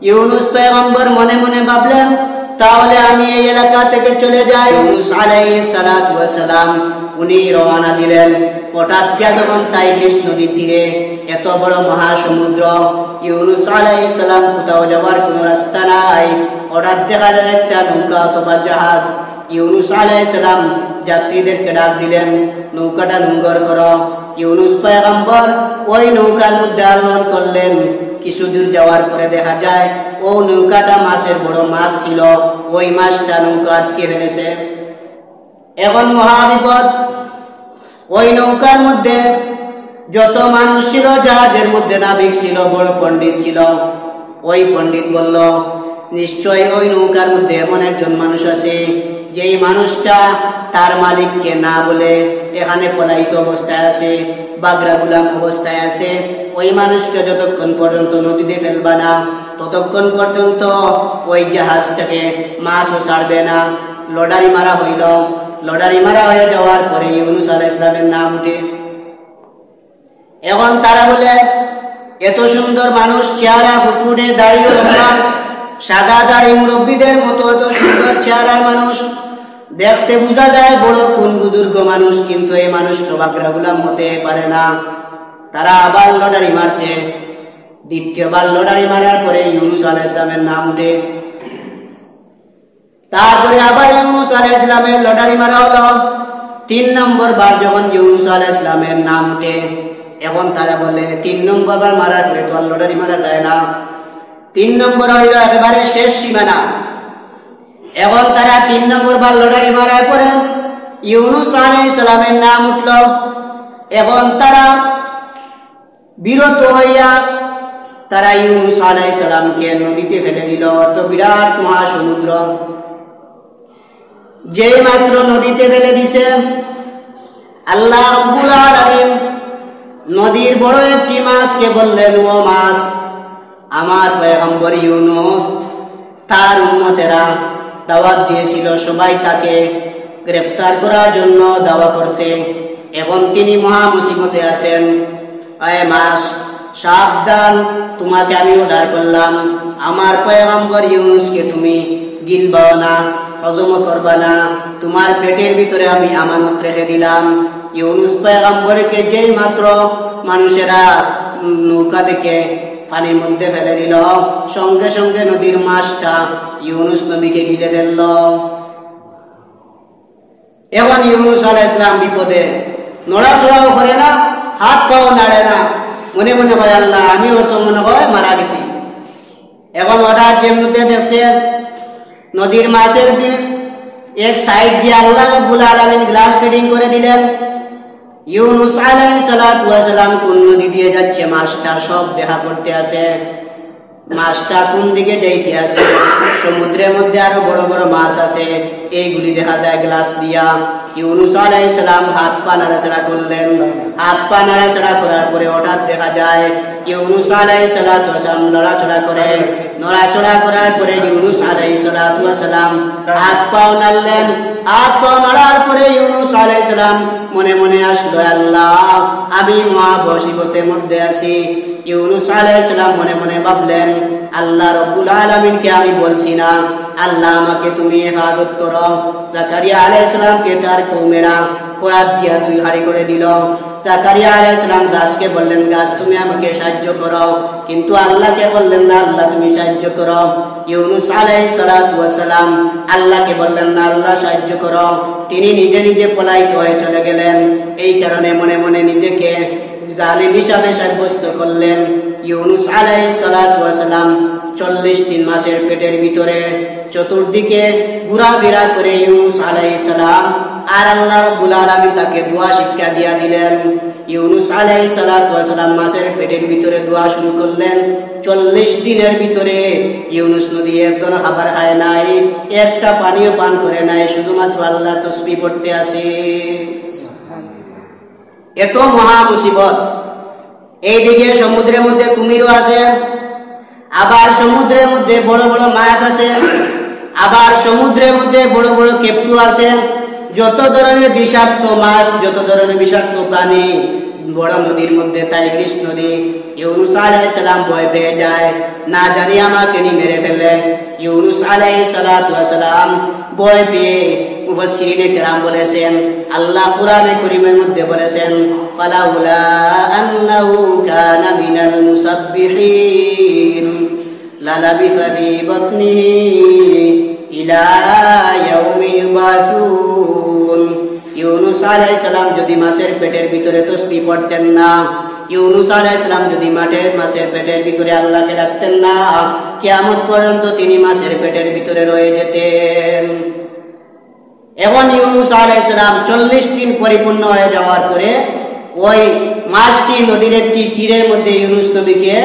S1: ইউনূস পয়গম্বর মনে মনে ভাবলেন, তাহলে আমি এই এলাকা থেকে চলে যাই। ইউনূস আলাইহিস সালাম উনি রওনা দিলেন। হঠাৎ যখন টাইগ্রিস নদীর তীরে এত বড় মহাসমুদ্র, ইউনূস আলাইহিস সালাম কোথাও যাওয়ার কোনো রাস্তা নাই। হঠাৎ দেখা যায় একটা নৌকা অথবা জাহাজ। ইউনূস আলাইহিস সালাম যাত্রীদেরকে ডাক দিলেন, নৌকাটা নোঙ্গর করো। ইউনূস পয়গম্বর ওই নৌকার মধ্যে আরোহণ করলেন। কিছু দূর যাওয়ার পরে দেখা যায় ও নৌকাটা মাছের বড় মাছ ছিল, ওই মাছটা নৌকা আটকে ফেলেছে। এখন মহাবিপদ। ওই নৌকার মধ্যে যত মানুষ ছিল, জাহাজের মধ্যে নাবিক ছিল, বড় পণ্ডিত ছিল। ওই পণ্ডিত বলল, নিশ্চয় ওই নৌকার মধ্যে এমন একজন মানুষ আছে, যেই মানুষটা তার মালিককে না বলে এখানে পলায়িত অবস্থায় আছে, বাগরা গুলাম অবস্থায় আছে। ওই মানুষকে যতক্ষণ পর্যন্ত নদীতে ফেলবা না, ততক্ষণ পর্যন্ত ওই জাহাজটাকে মাছও ছাড়বে না। লটারি মারা হইল। লটারি মারা হয়ে যাওয়ার পরে ইউনূস আলাইহিস সালামের নাম উঠে। এখন তারা বলে, এত সুন্দর মানুষ, চেহারা ফুটফুটে, দাড়ি লম্বা, সাদা দাড়ি, মুরব্বীদের মতো এত সুন্দর চেহারার মানুষ, দেখতে বোঝা যায় বড় কোন বুজুর্গ মানুষ, কিন্তু এই মানুষ তো বাগরা গুলাম হতে পারে না। তারা আবার লটারি মারছে। দ্বিতীয়বার লটারি মারার পরে ইউনূস আলাইহিস সালামের নাম উঠে। তারপরে আবার ইউনূস আলাইহিস সালামের লটারি মারা হলো। 3 নম্বর বার যখন ইউনূস আলাইহিস সালামের নাম উঠে, এখন তারা বলে 3 নম্বর বার মারার পরে তো আর লটারি মারা যায় না। 3 নম্বর হইল একেবারে শেষ সীমানা। এখন তারা 3 নম্বর বার লটারি মারার পরে ইউনুস আলাইহিস সালামের নাম উঠল। এখন তারা বিরত হইয়া তারা ইউনুস আলাইহিস সালামকে নদীতে ফেলে দিল। তো বিরাট মহাসমুদ্র, যেই মাত্র নদীতে ফেলে দিছে, আল্লাহ রাব্বুল আলামিন নদীর বড় একটি মাছকে বললেন, ও মাছ, আমার পয়গম্বর ইউনুস তার উম্মতেরা দাওয়াত দিয়েছিল, সবাই তাকে গ্রেফতার করার জন্য দাওয়া করছে, এখন তিনি মহা মুসিবতে আছেন। এ মাছ, সাবধান, তোমাকে আমি অর্ডার করলাম, আমার পয়গম্বর ইউনুসকে তুমি গিলবাও না, হজম করবা না, তোমার পেটের ভিতরে আমি আমানত রেখে দিলাম। ইউনুস পয়গম্বরকে যেই মাত্র মানুষেরা নৌকা দেখে পানির মধ্যে ফেলে দিল, সঙ্গে সঙ্গে নদীর মাছটা ইউনুস নবীকে গিলে ফেলল। এখন ইউনুস আলাইহিস সালাম বিপদে, নড়াচড়াও করে না, হাত পাও নাড়ে না, মনে মনে হয় আল্লাহ আমিও তো মনে হয় মারা গেছি। এখন হঠাৎ যেমনিতে দেখছে নদীর মাছের এক সাইড দিয়ে আল্লাহ রাব্বুল আলামিন গ্লাস ফিটিং করে দিলেন। ইউনুস আলাইহিস সালাতু ওয়াস সালাম কোন নদী দিয়ে যাচ্ছে, মাছটা সব দেখা করতে আছে। মাছটা কোন দিকে যাইতে আছে, সমুদ্রের মধ্যে আরো বড় বড় মাছ আছে, এইগুলি দেখা যায় গ্লাস দিয়া। ইউনুস আলাইহিস সালাম হাত পা নাড়াচাড়া করলেন। হাত পা নাড়াচাড়া করার পরে হঠাৎ দেখা যায় ইউনুস আলাইহিস সালাতু ওয়াস সালাম নড়াচড়া করে। নড়াচড়া করার পরে ইউনুস আলাইহিস সালাতু ওয়াস সালাম হাত পা নাড়লেন। হাত পা নাড়ার পরে ইউনুস আলাইহিস সালাম মনে মনে আসলো, আল্লাহ আমি মহা মুসিবতের মধ্যে আছি। ইউনুস আলাইহিস সালাম মনে মনে ভাবলেন, আল্লাহ রাব্বুল আলামিনকে আমি বলছি না, আল্লাহ আমাকে তুমি হেফাজত করো। জাকারিয়া আলাইহিস সালামকে তার কওমেরা কোরআন দিয়া 2 হাড়ি করে দিল। জাকারিয়া আলাইহিস সালাম গাছকে বললেন, গাছ তুমি আমাকে সাহায্য করো, কিন্তু আল্লাহকে বললেন না, আল্লাহ তুমি সাহায্য করো। ইউনুস আলাইহিস সালাতু ওয়াস সালাম আল্লাহকে বললেন না, আল্লাহ সাহায্য করো। তিনি নিজে নিজে পলায়িত হয়ে চলে গেলেন। এই কারণে মনে মনে নিজেকে জালিম হিসাবে সাব্যস্ত করলেন। ইউনুস আলাইহিস সালাতু ওয়াস সালাম 40 মাসের পেটের ভিতরে চতুর্দিকে ঘোরাফেরা করে ইউনুস আলাইহিস সালাম আর আল্লাহ রাব্বুল আলামিন তাকে দোয়া শিক্ষা দিয়া দিলেন। ইউনুস আলাইহিস সালাতু ওয়াস সালাম মাছের পেটের ভিতরে দোয়া শুরু করলেন। 40 দিনের ভিতরে ইউনুস নদী একদম খাবার খায় নাই, একটা পানিও পান করে নাই, শুধুমাত্র আল্লাহর তাসবিহ পড়তে আসে। এত মহা মুসিবত। এইদিকে সমুদ্রের মধ্যে কুমিরও আছে, আবার সমুদ্রের মধ্যে বড় বড় মাছ আছে, আবার সমুদ্রের মধ্যে বড় বড় কেপটু আছে, যত ধরনের বিষাক্ত মাছ, যত ধরনের বিষাক্ত প্রাণী বড় নদীর মধ্যে, টাইগ্রিস নদী। ইউনুস আলাইহিস সালাম ভয় পেয়ে যায়, না জানি আমাকে নি মেরে ফেলে। ইউনুস আলাইহিস সালাতু ওয়াস সালাম ভয় পেয়ে, মুফাসসিরিনে কেরাম বলেছেন, আল্লাহ কুরআনে কারীমের মধ্যে বলেছেন, ফালাউলা আন্নাহু কানা মিনাল মুসাব্বিহিন লালাবিসা ফি বাতনিহি ইলা ইয়াউমি ইউবাসুন। ইউনুস আলাইহিস সালাম যদি মাছের পেটের ভিতরে তাসবিহ পড়তেন না, ইউনুস আলাইহিস সালাম যদি মাছের পেটের ভিতরে আল্লাহকে ডাকতেন না, কিয়ামত পর্যন্ত তিনি মাছের পেটের ভিতরে রয়ে যেতেন। এখন ইউনুস আলাইহিস সালাম 40 দিন পরিপূর্ণ হয়ে যাওয়ার পরে ওই মাছটি নদীর একটি তীরের মধ্যে ইউনুস নবীকে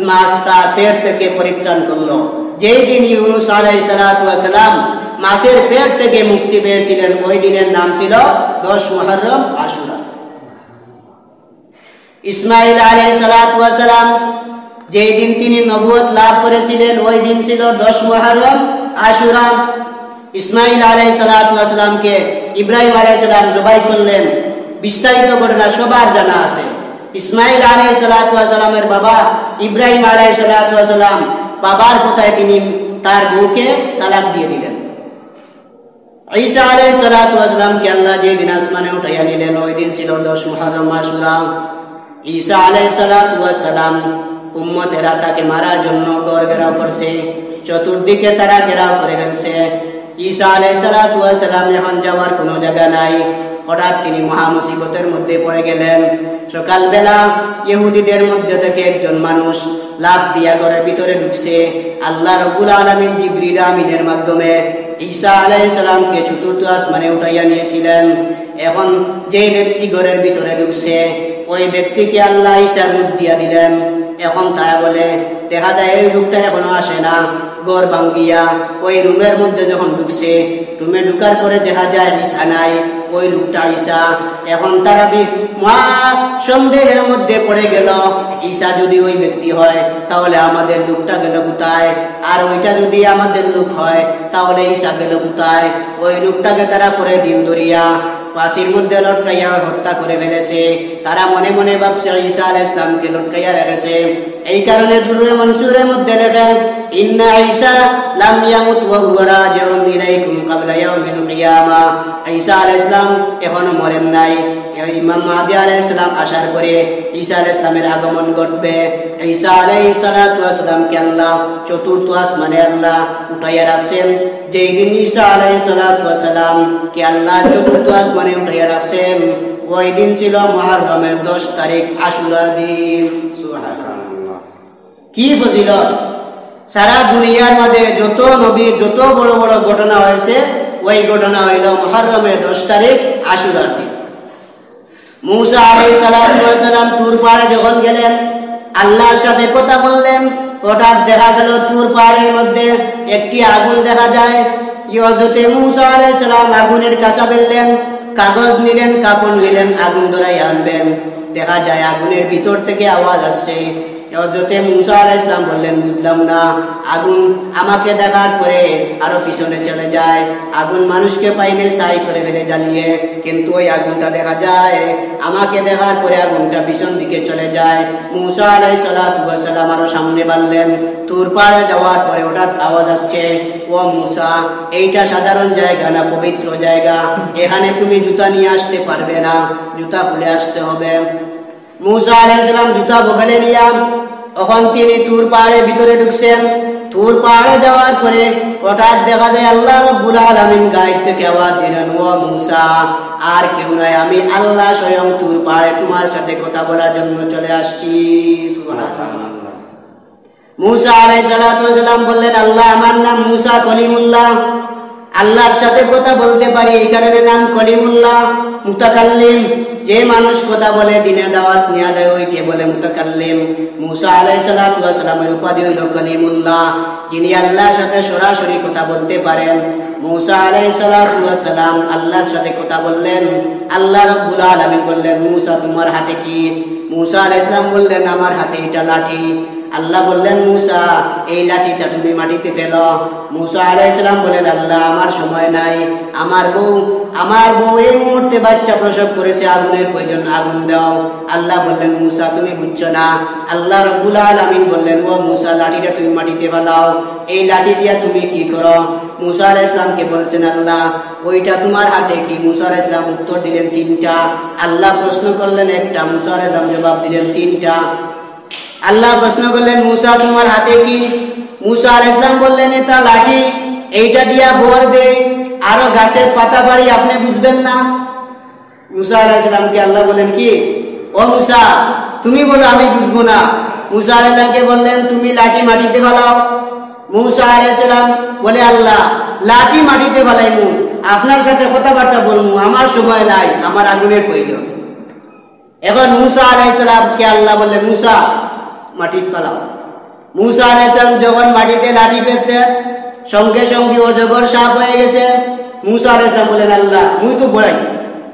S1: মাছ তার পেট থেকে পরিত্রাণ করলো। যেই দিন ইউনুস আলাইহিস সালাতু ওয়াস সালাম মাছের পেট থেকে মুক্তি পেয়েছিলেন, ওই দিনের নাম ছিল 10 মুহররম আশুরা। ইসমাঈল আলাইহিস সালাতু ওয়াস সালাম যেই দিন তিনি নবুয়ত লাভ করেছিলেন, ওই দিন ছিল 10 মুহররম আশুরা। ইসমাঈল আলাইহিস সালাতু ওয়াস সালামকে ইব্রাহিম আলাইহিস সালাম জবাই করলেন, বিস্তারিত ঘটনা সবার জানা আছে। ইসমাঈল আলাইহিস সালাতু ওয়াস সালামের বাবা ইব্রাহিম আলাইহিস সালাতু ওয়াস সালাম বাবার কথায় তিনি তার বউকে তালাক দিয়ে দিলেন। ঈসা আলাইহিস সালাতু ওয়াস সালামকে আল্লাহ যেদিন আসমানে উঠাইয়া নিলেন, ওই দিন ছিল 10 মুহররম আশুরা। ঈসা আলাইহিস সালাতু ওয়াস সালাম উম্মতেরা তাকে মারার জন্য ঘেরাও করছে, চতুর্দিকে তারা ঘেরাও করে ফেলছে। ঈসা আলাইহিস সালাতু ওয়াস সালাম এখন যাওয়ার কোনো জায়গা নাই। হঠাৎ তিনি মহা মুসিবতের মধ্যে পড়ে গেলেন। সকালবেলা ইহুদিদের মধ্যে থেকে একজন মানুষ লাফ দিয়া ঘরের ভিতরে ঢুকছে। আল্লাহ রাব্বুল আলামিন জিবরিল আমিনের মাধ্যমে ঈসা আলাইহিস সালামকে চতুর্থ আসমানে উঠাইয়া নিয়েছিলেন। এখন যে ব্যক্তি ঘরের ভিতরে ঢুকছে ওই ব্যক্তিকে আল্লাহ ঈসার রূপ দিয়া দিলেন। এখন তারা বলে দেখা যায় এই রূপটা এখনো আসে না, ঘর ভাঙ্গিয়া ওই রুমের মধ্যে যখন ঢুকছে, রুমে ঢুকার পরে দেখা যায় ঈসা নাই, ওই রূপটা ঈসা। এখন তারা সন্দেহের মধ্যে পড়ে গেল, ঈসা যদি ওই ব্যক্তি হয় তাহলে আমাদের লোকটা গেল কোথায়, আর ওইটা যদি আমাদের লোক হয় তাহলে ঈসা গেল কোথায়। ওই লোকটাকে তারা পরে দিন ধরিয়া ফাঁসির মধ্যে লটকাইয়া হত্যা করে ফেলেছে। তারা মনে মনে ভাবছে ঈসা আলাইহিস সালামকে লটকাইয়া রেখেছে। এই কারণে দুরূহে মনসুরের মধ্যে লেখা ইন্না ঈসা লাম ইয়ামুত ওয়া হুয়া রাজিউন ইলাইকুম ক্বাবলা ইয়াউমিল কিয়ামা। ঈসা আলাইহিস সালাম এখনো মরেন নাই। ইমাম মাহদী আলাইহিস সালাম আসার পরে ঈসা আলাইহিস সালামের আগমন ঘটবে। ঈসা আলাইহিস সালাতু ওয়াস সালামকে আল্লাহ চতুর্থ আসমানে আল্লাহ উঠাইয়া রাখছেন। যেই দিন ঈসা আলাইহিস সালাতু ওয়াস সালাম কে আল্লাহ চতুর্থ আসমানে উঠাইয়া রাখছেন, ওই দিন ছিল মুহররমের 10 তারিখ, আশুরার দিন। সুবহানাল্লাহ, কি ফজিলত! সারা দুনিয়ার মধ্যে যত নবীর যত বড় বড় ঘটনা হয়েছে, ওই ঘটনা হইল মুহররমের 10 তারিখ, আশুরার দিন। মূসা আলাইহিস সালাম তুর পাহাড়ে যখন গেলেন, আল্লাহর সাথে কথা বললেন, হঠাৎ দেখা গেল তুর পাহাড়ের মধ্যে একটি আগুন দেখা যায়। হযরতে মূসা আলাইহিস সালাম আগুনের কাছা ফেললেন, কাগজ নিলেন, কাপড় নিলেন, আগুন ধরাই আনবেন। দেখা যায় আগুনের ভিতর থেকে আওয়াজ আসছে। হযরতে মূসা আলাইহিস সালাম বললেন, বুঝলাম না, আগুন আমাকে দেখার পরে আরো পিছনে চলে যায়। আগুন মানুষকে পাইলে ছাই করে ফেলে জ্বালিয়ে, কিন্তু ওই আগুনটা দেখা যায় আমাকে দেখার পরে আগুনটা পিছন দিকে চলে যায়। মূসা আলাইহিস সালাম আরো সামনে বাড়লেন। তুর পাহাড়ে যাওয়ার পরে হঠাৎ আওয়াজ আসছে, ও মূসা, এইটা সাধারণ জায়গা না, পবিত্র জায়গা, এখানে তুমি জুতা নিয়ে আসতে পারবে না, জুতা খুলে আসতে হবে। মূসা আলাইহিস সালাম জুতা বগলে নিয়া তখন তিনি তুর পাহাড়ের ভিতরে ঢুকছেন। তুর পাহাড়ে যাওয়ার পরে হঠাৎ দেখা যায় আল্লাহ রাব্বুল আলামিন গায়েব থেকে আওয়াজ দিলেন, ও মূসা, আর কেউ নয়, আমি আল্লাহ স্বয়ং তুর পাহাড়ে তোমার সাথে কথা বলার জন্য চলে আসছি। সুবহানাল্লাহ। মূসা আলাইহিস সালাম বললেন, আল্লাহ, আমার নাম মূসা কলিমুল্লাহ, আল্লাহর সাথে কথা বলতে পারি, এই কারণে নাম কলিমুল্লাহ, মুতাকাল্লিম। যে মানুষ কথা বলে, দিনের দাওয়াত নিয়ে দেয়, ওইকে বলে মুতাকাল্লিম। মূসা আলাইহিস সালামের উপাধি হইল কলিমুল্লাহ, যিনি আল্লাহর সাথে সরাসরি কথা বলতে পারেন। মূসা আলাইহিস সালাম আল্লাহর সাথে কথা বললেন। আল্লাহ রাব্বুল আলামিন বললেন, মূসা, তোমার হাতে কি? মূসা আলাইহিস সালাম বললেন, আমার হাতে এটা লাঠি। আল্লাহ বললেন, মূসা, এই লাঠিটা তুমি মাটিতে ফেলো। মূসা আলাইহিস সালাম বলেন, আল্লাহ, আমার সময় নাই, আমার বউ এই মুহূর্তে বাচ্চা প্রসব করেছে, আগুনের প্রয়োজন, আগুন দাও। আল্লাহ বললেন, মূসা, তুমি বুঝছো না। আল্লাহ রাব্বুল আলামিন বললেন, ও মূসা, লাঠিটা তুমি মাটিতে ফেলাও, এই লাঠি দিয়া তুমি কি করো? মূসা আলাইহিস সালামকে বলছেন, আল্লাহ, ওইটা তোমার হাতে কি? মূসা আলাইহিস সালাম উত্তর দিলেন 3টা। আল্লাহ প্রশ্ন করলেন 1টা, মূসা আলাইহিস সালাম জবাব দিলেন 3টা। আল্লাহ প্রশ্ন করলেন, মূসা, তোমার হাতে কি? মূসা আলাইহিস সালাম বললেন, এটা লাঠি, এইটা দিয়া ভর দে, আরো গাছের পাতা বাড়ি, আপনি বুঝবেন না? মূসা আলাইহিস সালামকে আল্লাহ বলেন, কি ও মূসা, তুমি বলো, আমি বুঝবো না। মূসা আলাইহিস সালামকে বললেন, তুমি লাঠি মাটিতে ফেলাও। মূসা আলাইহিস সালাম বলে, আল্লাহ, লাঠি মাটিতে ফেলাইমু, আপনার সাথে কথাবার্তা বলবো, আমার সময় নাই, আমার আগুনের প্রয়োজন। এখন মূসা আলাইহিস সালামকে আল্লাহ বললেন, মূসা, মাটি পালাও। মূসা আলাইহিস সালাম যখন মাটিতে লাঠি পেতে, সঙ্গে সঙ্গে অজগর সাপ হয়ে গেছে। মূসা আলাইহিস সালাম বলেন, আল্লাহ, মুই তো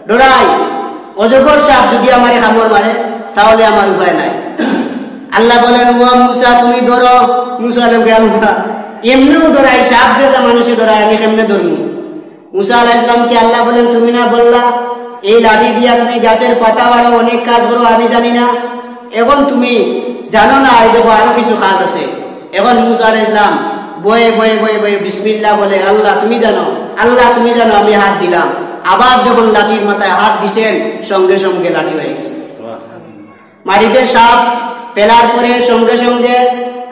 S1: ডরাই, অজগর সাপ যদি আমারে কামড় মারে তাহলে আমার উপায় নাই। আল্লাহ বলেন, ও মূসা, তুমি ধরো। মূসা আলাইহিস সালাম, আল্লাহ, এমনিও ডরাই, সাপ দেখলে মানুষে ডরাই, আমি কেমনে ধরবো? মূসা আলাইহিস সালামকে আল্লাহ বলেন, তুমি না বললা এই লাঠি দিয়া তুমি গাছের পাতা বাড়ো, অনেক কাজ করো, আমি জানি না? এখন তুমি জানো না, এই দেখো আরো কিছু কাজ আছে। এখন মূসা আলাইহিস সালাম বয়ে বয়ে বয়ে বয়ে বিসমিল্লাহ বলে, আল্লাহ তুমি জানো, আল্লাহ তুমি জানো, আমি হাত দিলাম। আবার যখন লাঠির মাথায় হাত দিছেন, সঙ্গে সঙ্গে লাঠি হয়ে গেছে। মাটিতে সাপ ফেলার পরে সঙ্গে সঙ্গে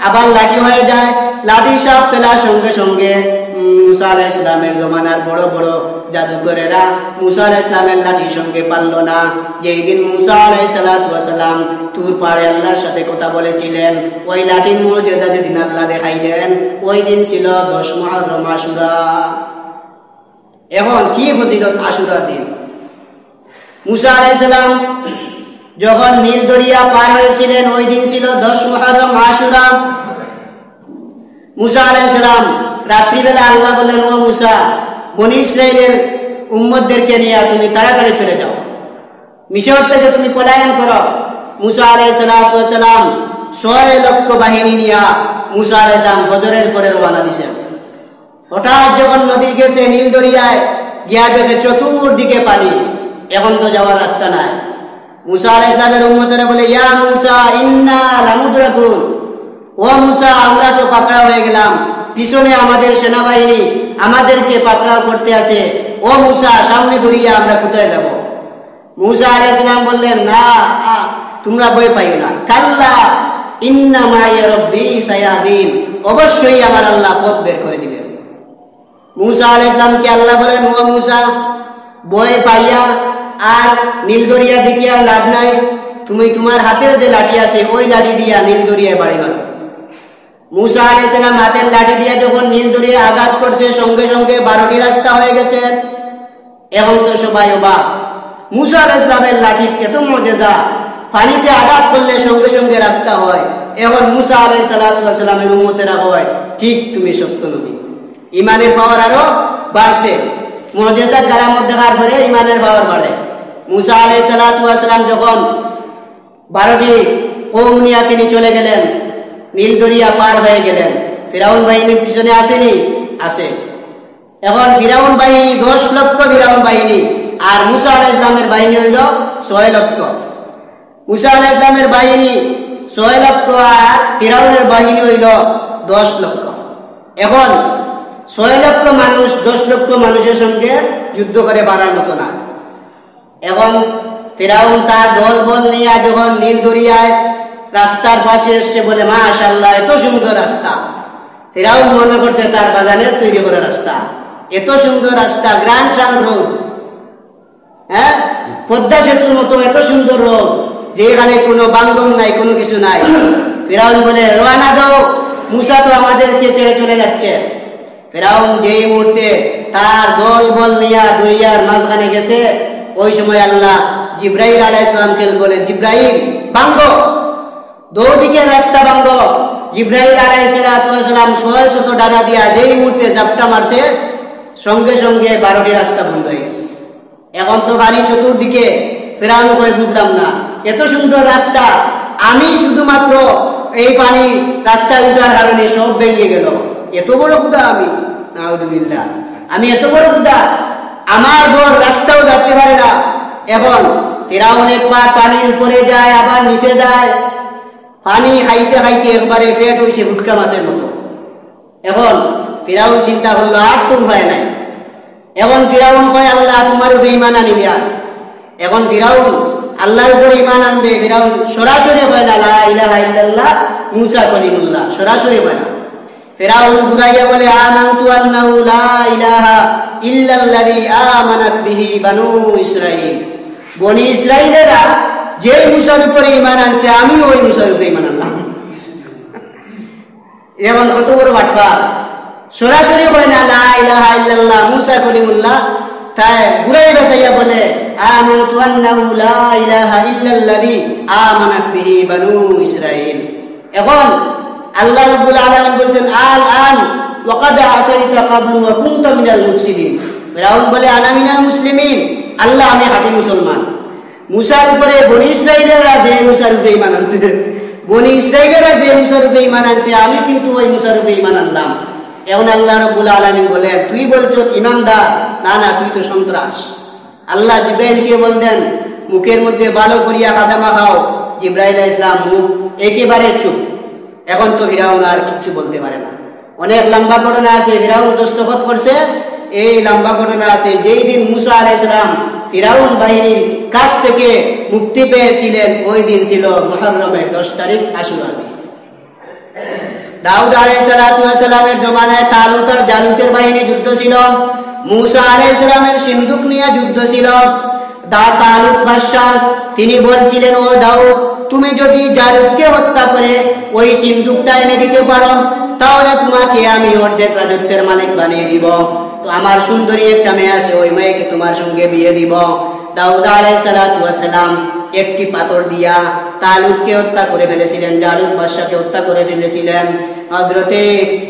S1: আবার লাঠি হয়ে যায়। লাঠি সাপ ফেলার সঙ্গে সঙ্গে মূসা আলাইহিস সালামের জমানার বড় বড় জাদুকরেরা মূসা আলাইহিস সালামের লাঠির সঙ্গে পারল না। যেই দিন মূসা আলাইহিস সালাম তুর পাহাড়ে আল্লাহর সাথে কথা বলেছিলেন, ওই লাঠির মুজিজা যেদিন আল্লাহ দেখাইলেন, ওই দিন ছিল 10 মুহররম, আশুরা। এখন কি ফজিলত আশুরার দিন। মুসা আলাইহিস সালাম যখন নীল দরিয়া পার হয়েছিলেন ওই দিন ছিল 10 মুহররম আশুরা। মুসা আলাইহিস সালাম রাত্রিবেলা আল্লাহ বললেন, ও মুসা, বনি ইসরাইলের উম্মতদেরকে নিয়ে তুমি তাড়াতাড়ি চলে যাও, মিশর থেকে তুমি পলায়ন করো। মুসা আলাইহিস সালাম 6 লক্ষ বাহিনী নিয়ে মুসা আলাইহিস সালাম ফজরের পরে রওনা দিয়েছেন। হঠাৎ যখন নদী গেছে নীল দরিয়ায় গিয়া দেখে চতুর্দিকে পানি, এখন তো যাওয়ার রাস্তা নাই। মুসা আলাইহিস সালামের উম্মতরা বলে, ইয়া মুসা ইন্না লামুদরাকুন, ও মুসা আমরা তো পাকড়াও হয়ে গেলাম, পিছনে আমাদের সেনাবাহিনী আমাদেরকে পাকড়াও করতে আসে, ও মুসা সামনে দরিয়া আমরা কোথায় যাব? মুসা আলাইহিস সালাম বললেন, না তোমরা ভয় পাইও না, কাল্লা ইন্না মাইয়া রব্বি সায়াহদিন, অবশ্যই আমার আল্লাহ পথ বের করে দিবেন। মুসা আলাইহিস সালামকে আল্লাহ বলেন, ও মুসা ভয় পাইয়া আর নীল দরিয়া দিকে আর লাভ নাই, তুমি তোমার হাতের যে লাঠি আছে ওই লাঠি দিয়া নীল দরিয়ায় বাড়ি মারো। মুসা আলাইহিস সালাম হাতের লাঠি দিয়া যখন নীল দরিয়ায় আঘাত করছে সঙ্গে সঙ্গে 12টি রাস্তা হয়ে গেছে। এখন তো সবাই অবাক, মুসা আলাইহিস সালামের লাঠি এত মজেজা, পানিতে আঘাত করলে সঙ্গে সঙ্গে রাস্তা হয়। এখন মুসা আলাইহিস সালামের উম্মতেরা হয়, ঠিক তুমি সত্য নবী। ইমানের পাওয়ার আরো বাড়ছে, মুজিজা কারামত দেখার পরে ইমানের পাওয়ার বাড়ে। মুসা আলাইহিস সালাম যখন 12টি কওম নিয়ে তিনি চলে গেলেন, নীল দরিয়া পার হয়ে গেলেন, ফিরাউন বাহিনীর পিছনে আসেনি, আসে। এখন ফিরাউন বাহিনী 10 লক্ষ ফিরাউন বাহিনী, আর মুসা আলাইহিস সালামের বাহিনী হইল 6 লক্ষ। মুসা আলাইহিস সালামের বাহিনী 6 লক্ষ আর ফিরাউনের বাহিনী হইল 10 লক্ষ। এখন 6 লক্ষ মানুষ 10 লক্ষ মানুষের সঙ্গে যুদ্ধ করে পারার মতো না। এখন ফিরাউন তার দল বল নিয়ে যখন নীল দরিয়ায় রাস্তার পাশে এসছে, বলে মাশাআল্লাহ এত সুন্দর রাস্তা। ফিরাউন মনে করছে তার বাজানের তৈরি করা রাস্তা, এত সুন্দর রাস্তা, গ্র্যান্ড ট্রাঙ্ক রোড, হ্যাঁ পদ্মা সেতুর মতো এত সুন্দর রোড, যে এখানে কোনো বাঙ্গন নাই, কোনো কিছু নাই। ফিরাউন বলে, রওনা দাও, মুসা তো আমাদেরকে ছেড়ে চলে যাচ্ছে। ফিরাউন যেই মুহূর্তে তার দল বল নিয়ে দরিয়ার মাঝখানে গেছে, ওই সময় আল্লাহ জিব্রাইল আলাইহিস সালামকে বলেন, জিব্রাইল ভাঙ্গো, দৌদিকে রাস্তা ভাঙ্গো। জিব্রাইল আলাইহিস সালাম 600 ডানা দিয়া যেই মুহূর্তে ঝাপটা মারছে, সঙ্গে সঙ্গে 12টি রাস্তা বন্ধ হয়ে গেছে। এখন তো পানি চতুর্দিকে। ফিরাউন কই বুঝলাম না, এত সুন্দর রাস্তা, আমি শুধুমাত্র এই পানি রাস্তায় উঠার কারণে সব ভেঙে গেল, এত বড় খুদা আমি, নাউযুবিল্লাহ, আমি এত বড় খুদা, আমার ঘর রাস্তাও যাতে পারে না। এখন ফিরাউন একবার পানির উপরে যায়, আবার নিচে যায়, পানি খাইতে খাইতে একবারে পেট হইছে ভুটকা মাছের মতো। এখন ফিরাউন চিন্তা করলো আর তোর ভয় নাই। এখন ফিরাউন কয়, আল্লাহ তোমার উপরে ঈমান আনিবি। আর এখন ফিরাউন আল্লাহর উপরে ঈমান আনবে। ফিরাউন সরাসরি কয় না লা ইলাহা ইল্লাল্লাহ মুসা কলিমুল্লাহ, সরাসরি কয় না। ফিরাউন ঘুরাইয়া বলে, আমানতু আন্নাহু লা ইলাহা ইল্লাল্লাযী আমানাত বিহি বানু ইসরাঈল, বনি ইসরাঈলেরা যে মুসার উপরে ঈমান আনছে আমি ওই মুসার উপরে ঈমান আনলাম। এখন কত বড় বাটপা, সরাসরি কয় না লা ইলাহা ইল্লাল্লাহ মুসা কলিমুল্লাহ, তাই ঘুরাই বসাইয়া বলে, আমানতু আন্নাহু লা ইলাহা ইল্লাল্লাযী আমানাত বিহি বানু ইসরাঈল। এখন আল্লাহ রাব্বুল আলামিন বলছেন, আল আন ওয়াকাদ আসাইতা ক্বাবলু ওয়া কুনতা মিনাল মুফসিদিন। ফিরাউন বলে, আনা মিনাল মুসলিমিন, আল্লাহ আমি হাঁটি মুসলমান। মুসার উপরে বনি ইসরাঈলেরা যে মুসার উপরে ঈমান আনছে, বনি ইসরাঈলেরা যে মুসার উপরে ঈমান আনছে, আমি কিন্তু ওই মুসার উপরে ঈমান আনলাম। এখন আল্লাহ রাব্বুল আলামিন বলে, তুই বলছো ইমানদার, না না তুই তো সন্ত্রাস। আল্লাহ জিব্রাইলকে বলতেন, মুখের মধ্যে ভালো করিয়া কাদামা খাও। জিব্রাইল আলাইহিস সালাম মুখ একেবারে চুপ। এখন তো ফিরাউন আর কিচ্ছু বলতে পারে না। অনেক লম্বা ঘটনা আছে, ফিরাউন দস্তখত করছে, এই লম্বা ঘটনা আছে। যেই দিন মুসা আলাইহিস সালাম ফিরাউন বাহিনীর কাছ থেকে মুক্তি পেয়েছিলেন, ওই দিন ছিল মুহররমের 10 তারিখ আশুরা। দাউদ আলাইহিস সালামের জমানায় তালুত আর জালুতের বাহিনী যুদ্ধ ছিল। মুসা আলাইহিস সালামের সিন্দুক নিয়ে যুদ্ধ ছিল। তালুত বাদশাহ তিনি বলছিলেন, ও দাউদ, তুমি যদি জালুতকে হত্যা করে ওই সিন্দুকটা এনে দিতে পারো, তাহলে তোমাকে আমি অর্ধেক রাজত্বের মালিক বানিয়ে দিব। তো আমার সুন্দরী একটা মেয়ে আছে, ওই মেয়েকে তোমার সঙ্গে বিয়ে দিব। দাউদ আলাইহিস সালাতু ওয়াস সালাম একটি পাথর দিয়া তালুতকে হত্যা করে ফেলেছিলেন, জালুত বাদশাকে হত্যা করে ফেলেছিলেন। হযরতে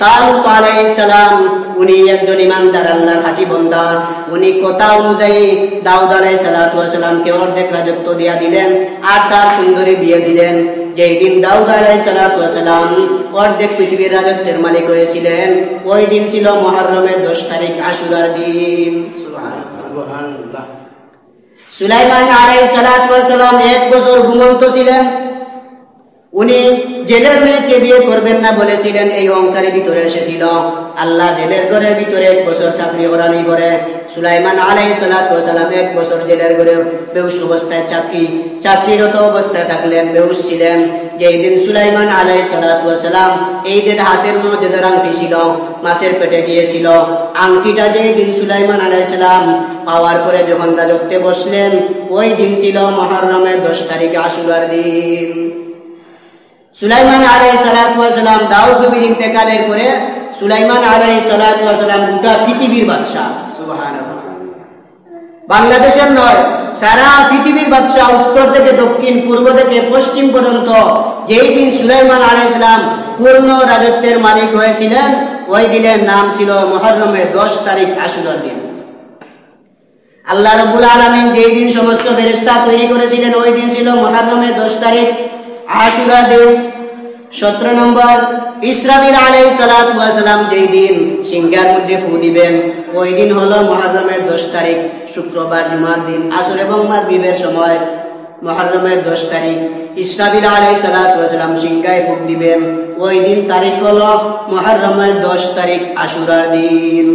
S1: তালুত আলাইহিস সালাম উনি একজন ইমানদার আল্লাহর খাঁটি বান্দা, উনি কথা অনুযায়ী দাউদ আলাইহিস সালাতু ওয়াস সালামকে অর্ধেক রাজত্ব দিয়া দিলেন আর তার সুন্দরী বিয়ে দিলেন। যেই দিন দাউদ আলাইহিস সালাতু ওয়াস সালাম অর্ধেক পৃথিবীর রাজত্বের মালিক হয়েছিলেন, ওই দিন ছিল মুহররমের 10 তারিখ, আশুরার দিন। সুবহানাল্লাহ। সুলাইমান আলাইহিস সালাতু ওয়াস সালাম 1 বছর ঘুমন্ত ছিলেন। উনি জেলের মেয়েকে বিয়ে করবেন না বলেছিলেন, এই অহংকারের ভিতরে এসেছিল। আল্লাহ জেলের ঘরের ভিতরে 1 বছর চাকরি করানি করে সুলাইমান আলাইহিস সালাতু ওয়াস সালাম 1 বছর জেলের ঘরে বেহুশ অবস্থায় চাকরিরত অবস্থায় থাকলেন, বেহুশ ছিলেন। যেই দিন সুলাইমান আলাইহিস সালাতু ওয়াস সালাম এই দিন হাতের মুজেদার আংটি ছিল, মাছের পেটে গিয়েছিল। আংটিটা যেই দিন সুলাইমান আলাইহিস সালাম পাওয়ার পরে যখন রাজত্বে বসলেন, ওই দিন ছিল মুহররমের 10 তারিখ, আশুরার দিন। সুলাইমান আলাইহিস সালাতু ওয়াস সালাম দাউদ নবীর ইন্তেকালের পরে সুলাইমান আলাইহিস সালাতু ওয়াস সালাম গোটা পৃথিবীর বাদশা। সুবহানাল্লাহ। বাংলাদেশের নয়, সারা পৃথিবীর বাদশা, উত্তর থেকে দক্ষিণ, পূর্ব থেকে পশ্চিম পর্যন্ত। যেই দিন সুলাইমান আলাইহিস সালাম পূর্ণ রাজত্বের মালিক হয়েছিলেন, ওই দিনের নাম ছিল মুহররমের 10 তারিখ, আশুরার দিন। আল্লাহ রাব্বুল আলামিন যেই দিন সমস্ত ফেরেশতা তৈরি করেছিলেন, ওই দিন ছিল মুহররমের 10 তারিখ, আশুরা দিন। 17 নম্বর, ইসরাফিল আলাইহিস সালাতু ওয়াস সালাম যেই দিন সিংহার মধ্যে ফু দিবেন, ওই দিন হলো মুহররমের 10 তারিখ, শুক্রবার, জুমার দিন, আসর এবং মাগরিবের সময়। মুহররমের 10 তারিখ ইসরাফিল আলাইহিস সালাতু ওয়াস সালাম সিংহায় ফুক দিবেন, ওই দিন তারিখ হলো মুহররমের 10 তারিখ, আশুরার দিন।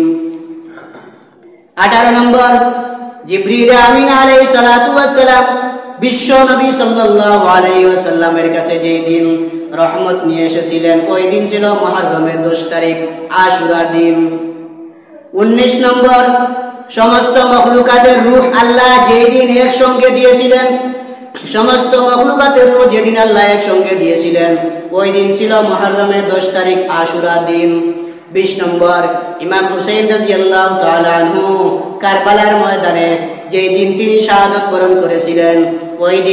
S1: 18 নম্বর, জিবরিল আমিন আলাইহিস সালাতু ওয়াস সালাম বিশ্ব নবী সাল্লাল্লাহু আলাইহি ওয়াসাল্লামের কাছে যেই দিন রহমত নিয়ে এসেছিলেন, ওই দিন ছিল মুহররমের 10 তারিখ, আশুরার দিন। 19 নম্বর, সমস্ত মখলুকাতের রূহ আল্লাহ যেই দিন একসঙ্গে দিয়েছিলেন, সমস্ত মখলুকাতের রূহ যেদিন আল্লাহ একসঙ্গে দিয়েছিলেন, ওই দিন ছিল মুহররমের 10 তারিখ, আশুরার দিন। 20 নম্বর, ইমাম হুসাইন রাদিয়াল্লাহু তাআলা আনহু কারবালার ময়দানে যেই দিন তিনি শাহাদাত বরণ করেছিলেন, ওই দিন